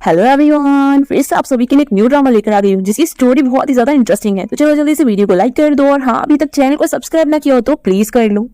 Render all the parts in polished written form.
Hello everyone, फिर से आप सभी के लिए एक न्यू ड्रामा लेकर आ गई हूँ जिसकी स्टोरी बहुत ही ज्यादा इंटरेस्टिंग है। तो चलो जल्दी से वीडियो को लाइक कर दो और हाँ, अभी तक चैनल को सब्सक्राइब ना किया हो तो प्लीज कर लो।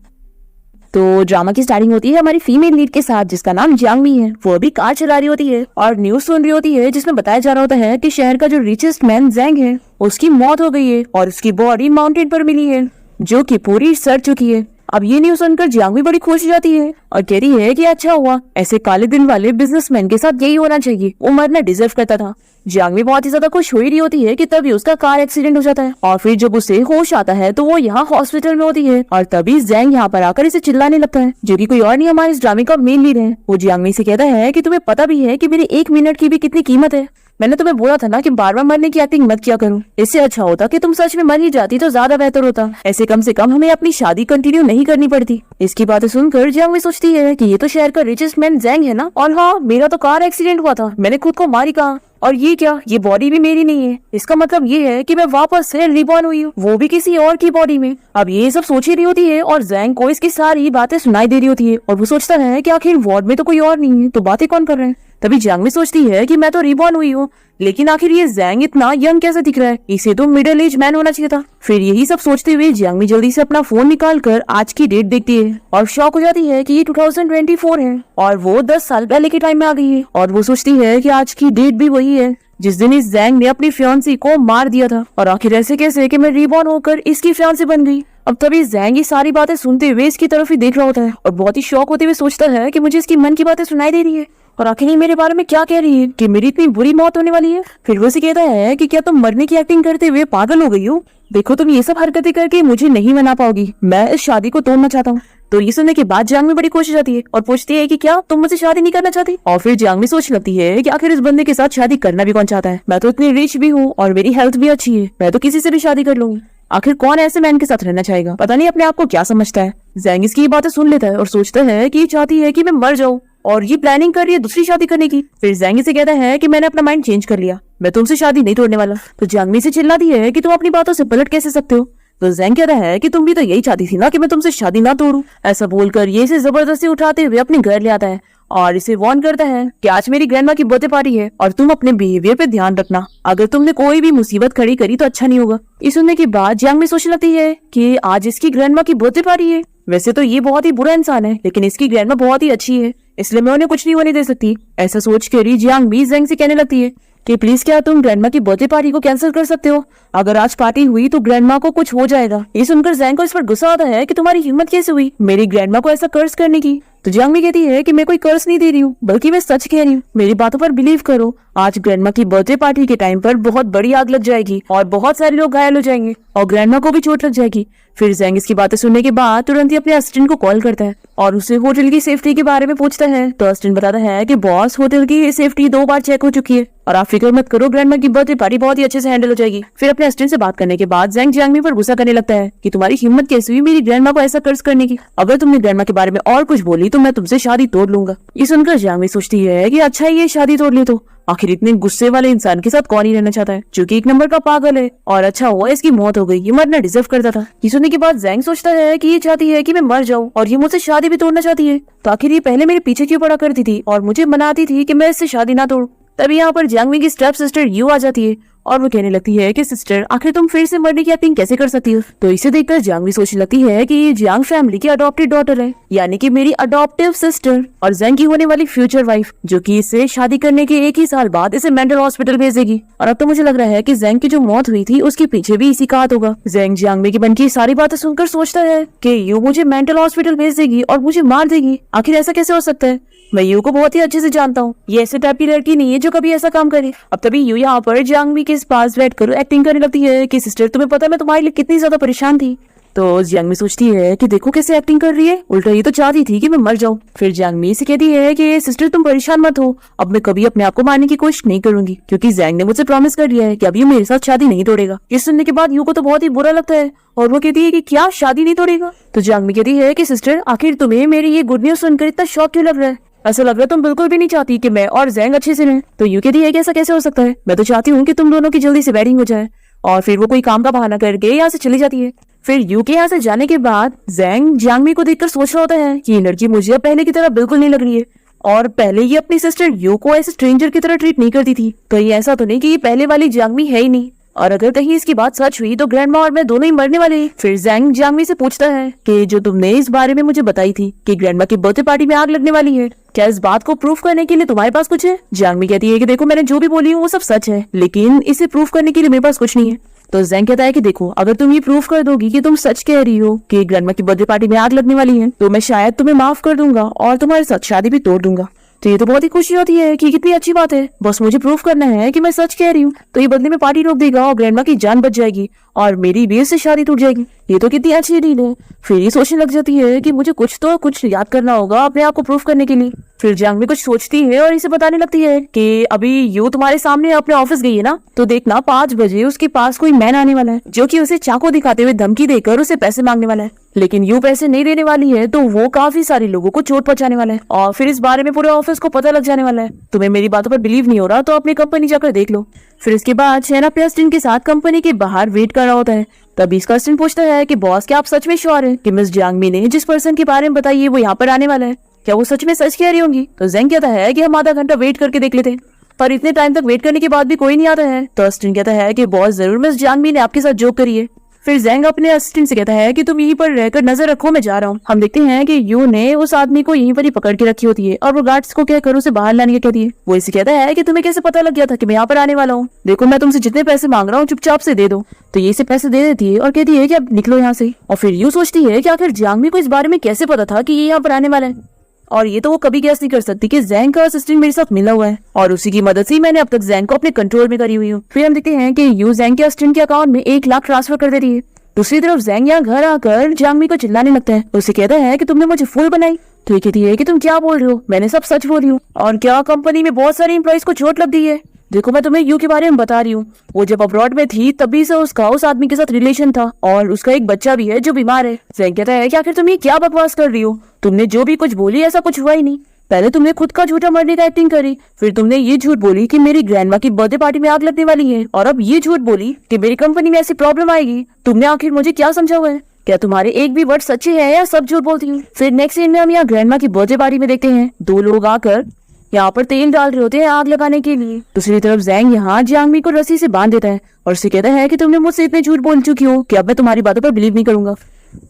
तो ड्रामा की स्टार्टिंग होती है हमारी फीमेल लीड के साथ जिसका नाम जियांगमी है। वो अभी कार चला रही होती है और न्यूज सुन रही होती है जिसमें बताया जा रहा होता है कि शहर का जो रिचेस्ट मैन ज़ैंग है उसकी मौत हो गई है और उसकी बॉडी माउंटेन पर मिली है जो कि पूरी सड़ चुकी है। अब ये न्यूज सुनकर जियांगमी बड़ी खुश हो जाती है और कह रही है कि अच्छा हुआ, ऐसे काले दिन वाले बिजनेसमैन के साथ यही होना चाहिए, वो मरना डिजर्व करता था। जियांगमी बहुत ही ज्यादा खुश हो रही होती है कि तभी उसका कार एक्सीडेंट हो जाता है और फिर जब उसे होश आता है तो वो यहाँ हॉस्पिटल में होती है और तभी ज़ैंग यहाँ पर आकर इसे चिल्लाने लगता है, जो कि कोई और नहीं हमारे इस ड्रामे का मेन लीड है। वो जियांगमी से कहता है कि तुम्हें पता भी है कि मेरे 1 मिनट की भी कितनी कीमत है। मैंने तुम्हें बोला था ना कि बार बार मरने की एक्टिंग मत किया करो, इससे अच्छा होता कि तुम सच में मर ही जाती तो ज्यादा बेहतर होता। ऐसे कम से कम हमें अपनी शादी कंटिन्यू नहीं करनी पड़ती। इसकी बातें सुनकर जियांगमी सोचती है कि ये तो शहर का रिचेस्ट मैन ज़ैंग है ना, और हाँ, मेरा तो कार एक्सीडेंट हुआ था, मैंने खुद को मारी कहा, और ये क्या, ये बॉडी भी मेरी नहीं है। इसका मतलब ये है कि मैं वापस से रिबॉर्न हुई हूँ, वो भी किसी और की बॉडी में। अब ये सब सोच ही रही होती है और ज़ैंग को इसकी सारी बातें सुनाई दे रही होती है और वो सोचता है कि आखिर वार्ड में तो कोई और नहीं है तो बातें कौन कर रहे हैं। तभी जियांगमी सोचती है कि मैं तो रिबॉर्न हुई हूँ, लेकिन आखिर ये ज़ैंग इतना यंग कैसे दिख रहा है, इसे तो मिडिल एज मैन होना चाहिए था। फिर यही सब सोचते हुए जियांगमी जल्दी से अपना फोन निकाल कर आज की डेट देखती है और शॉक हो जाती है कि ये 2024 है और वो 10 साल पहले के टाइम में आ गई है। और वो सोचती है कि आज की डेट भी वही है जिस दिन इस ज़ैंग ने अपनी फियांसी को मार दिया था, और आखिर ऐसे कैसे कि मैं रिबॉर्न होकर इसकी फियांसी बन गई। अब तभी ज़ैंग ये सारी बातें सुनते हुए इसकी तरफ ही देख रहा होता है और बहुत ही शौक होते हुए सोचता है कि मुझे इसकी मन की बातें सुनाई दे रही है और आखिर ये मेरे बारे में क्या कह रही है कि मेरी इतनी बुरी मौत होने वाली है। फिर वो उसे कहता है कि क्या तुम मरने की एक्टिंग करते हुए पागल हो गई हो? देखो, तुम ये सब हरकतें करके मुझे नहीं मना पाओगी, मैं इस शादी को तोड़ना चाहता हूँ। तो ये सुनने के बाद जियांगमी बड़ी खुश हो जाती है और पूछती है कि क्या तुम मुझसे शादी नहीं करना चाहती? और फिर जियांगमी सोच लगती है कि आखिर इस बंदे के साथ शादी करना भी कौन चाहता है, मैं तो इतनी रिच भी हूँ और मेरी हेल्थ भी अच्छी है, मैं तो किसी से भी शादी कर लूंगी। आखिर कौन ऐसे मैन के साथ रहना चाहेगा? पता नहीं अपने आप को क्या समझता है। ज़ैंग इसकी ये बातें सुन लेता है और सोचता है कि ये चाहती है कि मैं मर जाऊं और ये प्लानिंग कर रही है दूसरी शादी करने की। फिर ज़ैंग से कहता है कि मैंने अपना माइंड चेंज कर लिया, मैं तुमसे शादी नहीं तोड़ने वाला। तो जियांगमी से चिल्लाती है कि तुम अपनी बातों से पलट कैसे सकते हो? तो ज़ैंग कहता है कि तुम भी तो यही चाहती थी ना कि मैं तुमसे शादी ना तोड़ूं। ऐसा बोलकर ये इसे जबरदस्ती उठाते हुए अपने घर ले आता है और इसे वार्न करता है कि आज मेरी ग्रैंडमा की बर्थडे पार्टी है और तुम अपने बिहेवियर पे ध्यान रखना, अगर तुमने कोई भी मुसीबत खड़ी करी तो अच्छा नहीं होगा। ये सुनने के बाद जियांगमी सोचने लगती है कि आज इसकी ग्रैंडमा की बर्थडे पार्टी है, वैसे तो ये बहुत ही बुरा इंसान है लेकिन इसकी ग्रैंडमा बहुत ही अच्छी है, इसलिए मैं उन्हें कुछ नहीं होने दे सकती। ऐसा सोच कर जियांगमी ज़ैंग से कहने लगती है कि प्लीज क्या तुम ग्रैंडमा की बर्थडे पार्टी को कैंसिल कर सकते हो, अगर आज पार्टी हुई तो ग्रैंडमा को कुछ हो जाएगा। ये सुनकर ज़ैंग को इस पर गुस्सा आता है कि तुम्हारी हिम्मत कैसे हुई मेरी ग्रैंडमा को ऐसा कर्ज करने की। तो जियांगमी कहती है कि मैं कोई कर्ज नहीं दे रही हूँ, बल्कि मैं सच कह रही हूँ, मेरी बातों पर बिलीव करो। आज ग्रैंडमा की बर्थडे पार्टी के टाइम पर बहुत बड़ी आग लग जाएगी और बहुत सारे लोग घायल हो जाएंगे और ग्रैंडमा को भी चोट लग जाएगी। फिर ज़ैंग इसकी बातें सुनने के बाद तुरंत ही अपने असिस्टेंट को कॉल करता है और उसे होटल की सेफ्टी के बारे में पूछता है। तो असिस्टेंट बताता है कि बॉस, होटल की सेफ्टी 2 बार चेक हो चुकी है और आप फिक्र मत करो, ग्रैंडमा की बर्थडे पार्टी बहुत ही अच्छे से हैंडल हो जाएगी। फिर अपने असिस्टेंट से बात करने के बाद ज़ैंग जियांगमी पर गुस्सा करने लगता है कि तुम्हारी हिम्मत कैसे हुई मेरी ग्रैंडमा को ऐसा कर्ज करने की, अगर तुमने ग्रैंडमा के बारे में और कुछ बोली तो मैं तुमसे शादी तोड़ लूंगा। ये सुनकर जियांगमी सोचती है कि अच्छा ये शादी तोड़ ली तो आखिर इतने गुस्से वाले इंसान के साथ कौन ही रहना चाहता है जो कि 1 नंबर का पागल है, और अच्छा हुआ इसकी मौत हो गई, ये मरना डिजर्व करता था। ये सुनने के बाद ज़ैंग सोचता है कि ये चाहती है कि मैं मर जाऊं और ये मुझसे शादी भी तोड़ना चाहती है, तो आखिर ये पहले मेरे पीछे क्यों पड़ा करती थी और मुझे मनाती थी कि मैं इससे शादी ना तोड़ूं। तभी यहाँ पर जियांगमी की स्टेप सिस्टर यू आ जाती है और वो कहने लगती है कि सिस्टर, आखिर तुम फिर से मरने की एक्टिंग कैसे कर सकती हो? तो इसे देखकर जियांगमी सोचने लगती है कि ये जियांग फैमिली की अडॉप्टेड डॉटर है, यानी कि मेरी अडॉप्टिव सिस्टर और ज़ैंग की होने वाली फ्यूचर वाइफ, जो कि इससे शादी करने के 1 ही साल बाद इसे मेंटल हॉस्पिटल भेजेगी। और अब तो मुझे लग रहा है कि ज़ैंग की जो मौत हुई थी उसके पीछे भी इसी का हाथ होगा। ज़ैंग जियांगमी की मन की सारी बातें सुनकर सोचता है कि यू मुझे मेंटल हॉस्पिटल भेज देगी और मुझे मार देगी, आखिर ऐसा कैसे हो सकता है? मैं यू को बहुत ही अच्छे से जानता हूँ, ये ऐसे टाइप की लड़की नहीं है जो कभी ऐसा काम करे। अब तभी यू यहाँ पर जियांगमी के पास बैठकर एक्टिंग करने लगती है कि सिस्टर, तुम्हें पता है मैं तुम्हारे लिए कितनी ज्यादा परेशान थी। तो जियांगमी सोचती है कि देखो कैसे एक्टिंग कर रही है, उल्टा ये तो चाहती थी कि मैं मर जाऊं। फिर जियांगमी से कहती है कि सिस्टर तुम परेशान मत हो, अब मैं कभी अपने आप को मारने की कोशिश नहीं करूंगी क्योंकि ज़ैंग ने मुझसे प्रॉमिस कर लिया है कि अब ये मेरे साथ शादी नहीं तोड़ेगा। ये सुनने के बाद यू को तो बहुत ही बुरा लगता है और वो कहती है कि क्या शादी नहीं तोड़ेगा? तो जियांगमी कहती है कि सिस्टर, आखिर तुम्हें मेरी ये गुड न्यूज सुनकर इतना शौक क्यों लग रहा है? ऐसा लग रहा है तुम बिल्कुल भी नहीं चाहती कि मैं और ज़ैंग अच्छे से रहें। तो यू कहती है कि ऐसा कैसे हो सकता है, मैं तो चाहती हूँ कि तुम दोनों की जल्दी से वेडिंग हो जाए। और फिर वो कोई काम का बहाना करके यहाँ से चली जाती है। फिर यू के यहाँ से जाने के बाद ज़ैंग जियांगमी को देखकर सोच रहा होता है कि ये लड़की मुझे अब पहले की तरह बिल्कुल नहीं लग रही है, और पहले ये अपनी सिस्टर यू को ऐसे स्ट्रेंजर की तरह ट्रीट नहीं करती थी। कहीं ऐसा तो नहीं कि ये पहले वाली जियांगमी है ही नहीं, और अगर कहीं इसकी बात सच हुई तो ग्रैंडमा और मैं दोनों ही मरने वाले हैं। फिर जैंग जियांगमी से पूछता है कि जो तुमने इस बारे में मुझे बताई थी कि ग्रैंडमा की बर्थडे पार्टी में आग लगने वाली है, क्या इस बात को प्रूफ करने के लिए तुम्हारे पास कुछ है? जियांगमी कहती है कि देखो, मैंने जो भी बोली हूँ वो सब सच है, लेकिन इसे प्रूफ करने के लिए मेरे पास कुछ नहीं है। तो जैंग कहता है कि देखो, अगर तुम ये प्रूफ कर दोगी कि तुम सच कह रही हो कि ग्रैंडमा की बर्थडे पार्टी में आग लगने वाली है, तो मैं शायद तुम्हें माफ कर दूंगा और तुम्हारे साथ शादी भी तोड़ दूंगा। तो ये तो बहुत ही खुशी होती है कि कितनी अच्छी बात है, बस मुझे प्रूफ करना है कि मैं सच कह रही हूँ, तो ये बदले में पार्टी रोक देगा और ग्रैंडमा की जान बच जाएगी और मेरी भी इससे शादी टूट जाएगी। ये तो कितनी अच्छी डील है। फिर ये सोचने लग जाती है कि मुझे कुछ याद करना होगा अपने आप को प्रूफ करने के लिए। फिर जियांगमी कुछ सोचती है और इसे बताने लगती है कि अभी यू तुम्हारे सामने अपने ऑफिस गई है ना, तो देखना 5 बजे उसके पास कोई मैन आने वाला है जो कि उसे चाकू दिखाते हुए धमकी देकर उसे पैसे मांगने वाला है। लेकिन यू पैसे नहीं देने वाली है तो वो काफी सारे लोगों को चोट पहुंचाने वाला है और फिर इस बारे में पूरे ऑफिस को पता लग जाने वाला है। तुम्हें मेरी बातों पर बिलीव नहीं हो रहा तो अपनी कंपनी जाकर देख लो। फिर इसके बाद शहना अपने असिस्टेंट के साथ कंपनी के बाहर वेट कर रहा होता है। तभी इसका असिस्टेंट पूछता है कि बॉस, क्या आप सच में श्योर हैं कि मिस जियांगमी ने जिस पर्सन के बारे में बताई है वो यहाँ पर आने वाला है? क्या वो सच में सच कह रही होंगी? तो जैंग कहता है कि हम आधा घंटा वेट करके देख लेते हैं, पर इतने टाइम तक वेट करने के बाद भी कोई नहीं आता है। तो असिस्टेंट कहता है कि बॉस, जरूर मिस जियांगमी ने आपके साथ जोक करी है। फिर जैंग अपने असिस्टेंट से कहता है कि तुम यहीं पर रहकर नजर रखो, मैं जा रहा हूँ। हम देखते हैं कि यू ने उस आदमी को यहीं पर ही पकड़ के रखी होती है और वो गार्ड्स को कहकर उसे बाहर लाने की कहती है। वो इसे कहता है कि तुम्हें कैसे पता लग गया था कि मैं यहाँ पर आने वाला हूँ? देखो, मैं तुमसे जितने पैसे मांग रहा हूँ चुपचाप से दे दो। तो ये इसे पैसे दे देती है और कहती है कि अब निकलो यहाँ से। और फिर यू सोचती है कि आखिर जियांगमी को इस बारे में कैसे पता था कि ये यहाँ पर आने वाला है, और ये तो वो कभी गैस नहीं कर सकती कि जैंग का असिस्टेंट मेरे साथ मिला हुआ है और उसी की मदद से मैंने अब तक जैंग को अपने कंट्रोल में करी हुई हूँ। फिर हम देखते हैं कि यू जैंग के असिस्टेंट के अकाउंट में 1 लाख ट्रांसफर कर देती है। दूसरी तरफ जैंग यहाँ घर आकर जियांगमी को चिल्लाने लगता है। उसे कहता है कि तुमने मुझे फूल बनाई। तो ये कहती है कि तुम क्या बोल रहे हो, मैंने सब सच बोली हूँ। और क्या कंपनी में बहुत सारे एम्प्लॉइज को चोट लग गई है? देखो, मैं तुम्हें यू के बारे में बता रही हूँ, वो जब अब्रॉड में थी तभी से उसका उस आदमी के साथ रिलेशन था और उसका एक बच्चा भी है जो बीमार है। जैंग कहता है कि आखिर तुम ये क्या बकवास कर रही हो, तुमने जो भी कुछ बोली ऐसा कुछ हुआ ही नहीं। पहले तुमने खुद का झूठा मरने का एक्टिंग करी, फिर तुमने ये झूठ बोली कि मेरी ग्रैंडमा की बर्थडे पार्टी में आग लगने वाली है, और अब ये झूठ बोली कि मेरी कंपनी में ऐसी प्रॉब्लम आएगी। तुमने आखिर मुझे क्या समझा हुआ है? क्या तुम्हारे एक भी वर्ड सच्चे हैं या सब झूठ बोलती हूँ? फिर नेक्स्ट सीन में हम यहाँ ग्रैंडमा की बर्थडे पार्टी में देखते हैं 2 लोग आकर यहाँ पर तेल डाल रहे होते हैं आग लगाने के लिए। दूसरी तरफ जैंग यहाँ जियांगमी को रस्सी से बांध देता है और उसे कहता है कि तुमने मुझसे इतने झूठ बोल चुकी हो कि अब मैं तुम्हारी बातों पर बिलीव नहीं करूंगा।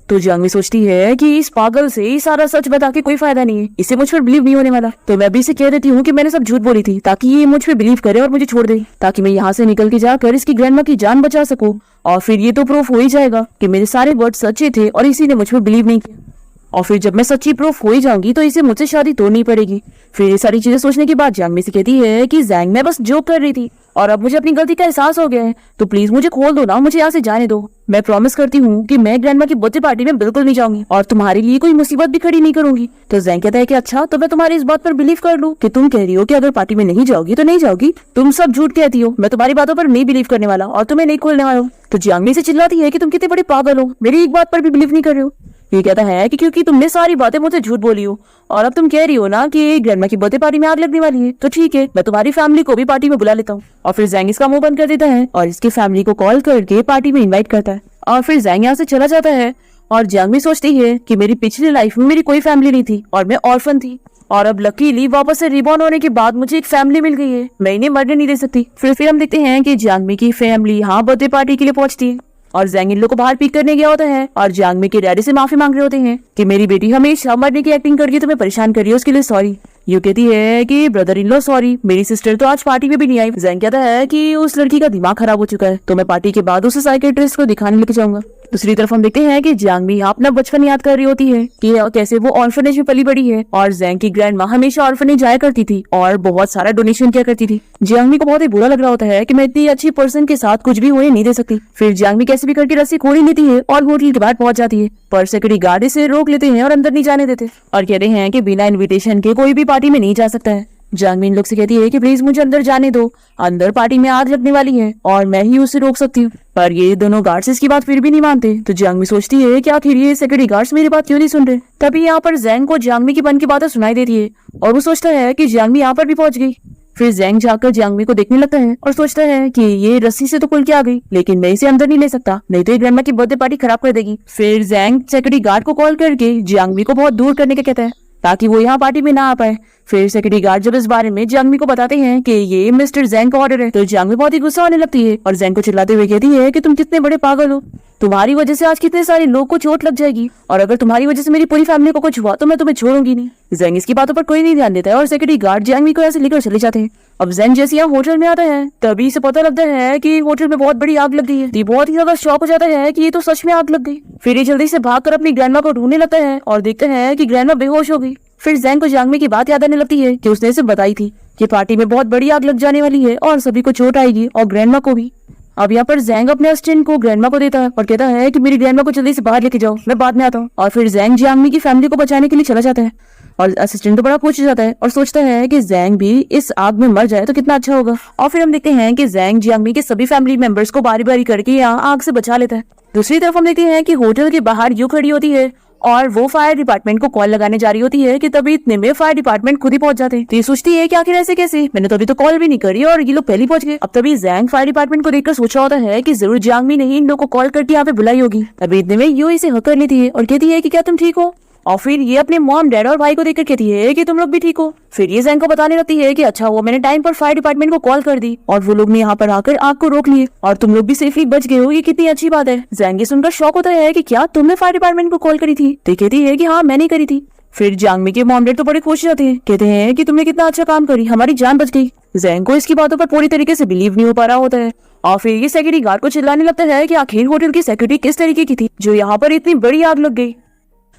तो जियांगमी सोचती है कि इस पागल से ही सारा सच बता के कोई फायदा नहीं है, इसे मुझ पर बिलीव नहीं होने वाला। तो मैं भी इसे कह देती हूँ कि मैंने सब झूठ बोली थी ताकि ये मुझ पे बिलीव करे और मुझे छोड़ दे, ताकि मैं यहाँ से निकल के जाकर इसकी ग्रैंडमा की जान बचा सकूं। और फिर ये तो प्रूफ हो ही जाएगा कि मेरे सारे वर्ड सच्चे थे और इसी ने मुझ पर बिलीव नहीं किया। और फिर जब मैं सच्ची प्रूफ हो ही जाऊंगी तो इसे मुझसे शादी तोड़नी पड़ेगी। फिर ये सारी चीजें सोचने के बाद जियांगमी से कहती है कि जैंग, मैं बस जोक कर रही थी और अब मुझे अपनी गलती का एहसास हो गया है, तो प्लीज मुझे खोल दो ना, मुझे यहाँ से जाने दो। मैं प्रॉमिस करती हूँ कि मैं ग्रैंडमा की बर्थडे पार्टी में बिल्कुल नहीं जाऊंगी और तुम्हारे लिए कोई मुसीबत भी खड़ी नहीं करूंगी। तो जैंग कहता है कि अच्छा, तो मैं तुम्हारी इस बात पर बिलीव कर लूं कि तुम कह रही हो कि अगर पार्टी में नहीं जाओगी तो नहीं जाओगी। तुम सब झूठ कहती हो, मैं तुम्हारी बातों पर नहीं बिलीव करने वाला और तुम्हें नहीं खोलने वाला हूँ। तो जियांगमी से चिल्लाती है कि तुम कितने बड़े पागल हो, मेरी एक बात पर भी बिलीव नहीं कर रहे हो। ये कहता है कि क्योंकि तुमने सारी बातें मुझसे झूठ बोली हो और अब तुम कह रही हो ना कि ग्रैंडमा की बर्थडे पार्टी में आग लगने वाली है, तो ठीक है, मैं तुम्हारी फैमिली को भी पार्टी में बुला लेता हूँ। और फिर जैंग इसका मुंह बंद कर देता है और इसकी फैमिली को कॉल करके पार्टी में इनवाइट करता है और फिर जैंग यहाँ से चला जाता है। और जियांगमी सोचती है कि मेरी पिछली लाइफ में मेरी कोई फैमिली नहीं थी और मैं ऑर्फन थी, और अब लकीली वापस से रिबॉर्न होने के बाद मुझे एक फैमिली मिल गई है, मैं इन्हें मरने नहीं दे सकती। फिर हम देखते हैं कि जियांगमी की फैमिली यहाँ बर्थडे पार्टी के लिए पहुंचती है और जैंग इन लोग को बाहर पिक करने गया होता है और जियांगमी के डैडी से माफी मांग रहे होते हैं कि मेरी बेटी हमेशा मरने की एक्टिंग करके तुम्हें परेशान कर रही है, उसके लिए सॉरी। यू कहती है कि ब्रदर इन लॉ सॉरी, मेरी सिस्टर तो आज पार्टी में भी नहीं आई। जैंग कहता है कि उस लड़की का दिमाग खराब हो चुका है, तो मैं पार्टी के बाद उसे साइकियाट्रिस्ट को दिखाने लेके जाऊंगा। दूसरी तरफ हम देखते हैं कि जियांगमी यहाँ अपना बचपन याद कर रही होती है कि कैसे वो ऑर्फनेज में पली बड़ी है और जैंग की ग्रैंडमा हमेशा ऑर्फनेज जाया करती थी और बहुत सारा डोनेशन किया करती थी। जियांगमी को बहुत ही बुरा लग रहा होता है कि मैं इतनी अच्छी पर्सन के साथ कुछ भी होने नहीं दे सकती। फिर जियांगमी कैसे भी करके रस्सी खोल लेती है और होटल के बाहर पहुंच जाती है, पर सिक्योरिटी गार्ड इसे रोक लेते हैं और अंदर नहीं जाने देते और कहते हैं कि बिना इन्विटेशन के कोई भी पार्टी में नहीं जा सकता है। जियांगमी इन लोग से कहती है कि प्लीज मुझे अंदर जाने दो, अंदर पार्टी में आग लगने वाली है और मैं ही उसे रोक सकती हूँ। पर ये दोनों गार्ड्स इसकी बात फिर भी नहीं मानते। तो जियांगमी सोचती है कि आखिर ये सिक्योरिटी गार्ड्स मेरी बात क्यों नहीं सुन रहे। तभी यहाँ पर जैंग को जियांगमी की मन की बातें सुनाई देती है और वो सोचता है कि जियांगमी यहाँ पर भी पहुंच गई। फिर जैंग जाकर जियांगमी को देखने लगता है और सोचता है कि ये रस्सी से तो खुल के आ गई, लेकिन मैं इसे अंदर नहीं ले सकता, नहीं तो ये ग्रैंडमा की बर्थडे पार्टी खराब कर देगी। फिर जैंग सिक्योरिटी गार्ड को कॉल करके जियांगमी को बहुत दूर करने का कहता है ताकि वो यहाँ पार्टी में ना आ पाए। फिर सिक्योरिटी गार्ड जब इस बारे में जियांगमी को बताते हैं कि ये मिस्टर जैंग का ऑर्डर है, तो जियांगमी बहुत ही गुस्सा होने लगती है और जैंग को चिल्लाते हुए कहती है कि तुम कितने बड़े पागल हो, तुम्हारी वजह से आज कितने सारे लोग को चोट लग जाएगी, और अगर तुम्हारी वजह से मेरी पूरी फैमिली को कुछ हुआ तो मैं तुम्हें छोड़ूंगी नहीं। जैंग इसकी बातों पर कोई नहीं ध्यान देता है और सिक्योरिटी गार्ड जियांगमी को ऐसे लेकर चले जाते हैं। अब जैंग जैसे यहाँ होटल में आता है तभी इसे पता लगता है कि होटल में बहुत बड़ी आग लग गई है। ये बहुत ही ज्यादा शॉक हो जाता है कि ये तो सच में आग लग गई। फिर ये जल्दी से भागकर अपनी ग्रैंडमा को ढूंढने लगता है और देखते हैं कि ग्रैंडमा बेहोश हो गई। फिर जैंग को जियांगमी की बात याद आने लगती है कि उसने इसे बताई थी कि पार्टी में बहुत बड़ी आग लग जाने वाली है और सभी को चोट आएगी और ग्रैंडमा को भी। अब यहाँ पर जैंग अपने असिस्टेंट को ग्रैंडमा को देता है और कहता है कि मेरी ग्रैंडमा को जल्दी से बाहर लेके जाओ, मैं बाद में आता हूँ। और फिर जैंग जियांगमी की फैमिली को बचाने के लिए चला जाता है और असिस्टेंट तो बड़ा पूछ जाता है और सोचता है कि जैंग भी इस आग में मर जाए तो कितना अच्छा होगा। और फिर हम देखते हैं कि जैंग जियांगमी के सभी फैमिली मेंबर्स को बारी बारी करके यहाँ आग से बचा लेता है। दूसरी तरफ हम देखते हैं कि होटल के बाहर यू खड़ी होती है और वो फायर डिपार्टमेंट को कॉल लगाने जा रही होती है कि तभी इतने में फायर डिपार्टमेंट खुद ही पहुंच जाते हैं। तो ये सोचती है कि आखिर ऐसे कैसे, मैंने तो अभी तो कॉल भी नहीं करी और ये लोग पहले पहुंच गए। अब तभी जैंग फायर डिपार्टमेंट को देखकर सोचा होता है कि जरूर जियांगमी ने इन लोगों को कॉल करके यहाँ पे बुलाई होगी। तभी इतने में यू इसे हक कर लेती है और कहती है कि क्या तुम ठीक हो, और फिर ये अपने मॉम डैड और भाई को देखकर कहती है कि तुम लोग भी ठीक हो। फिर ये जैंग को बताने लगती है कि अच्छा वो मैंने टाइम पर फायर डिपार्टमेंट को कॉल कर दी और वो लोग ने यहाँ पर आकर आग को रोक लिए और तुम लोग भी सेफली बच गए हो, ये कितनी अच्छी बात है। जैंग ये सुनकर शॉक होता है कि क्या तुमने फायर डिपार्टमेंट को कॉल करी थी, तो कहती है कि हाँ मैंने करी थी। फिर जियांगमी के मॉम डैड तो बड़े खुश जाते हैं, कहते हैं कि तुमने कितना अच्छा काम करी, हमारी जान बच गई। जैंग को इसकी बातों पर पूरी तरीके से बिलीव नहीं हो पा रहा होता है और फिर ये सिक्योरिटी गार्ड को चिल्लाने लगता है कि आखिर होटल की सिक्योरिटी किस तरीके की थी जो यहाँ पर इतनी बड़ी आग लग गई।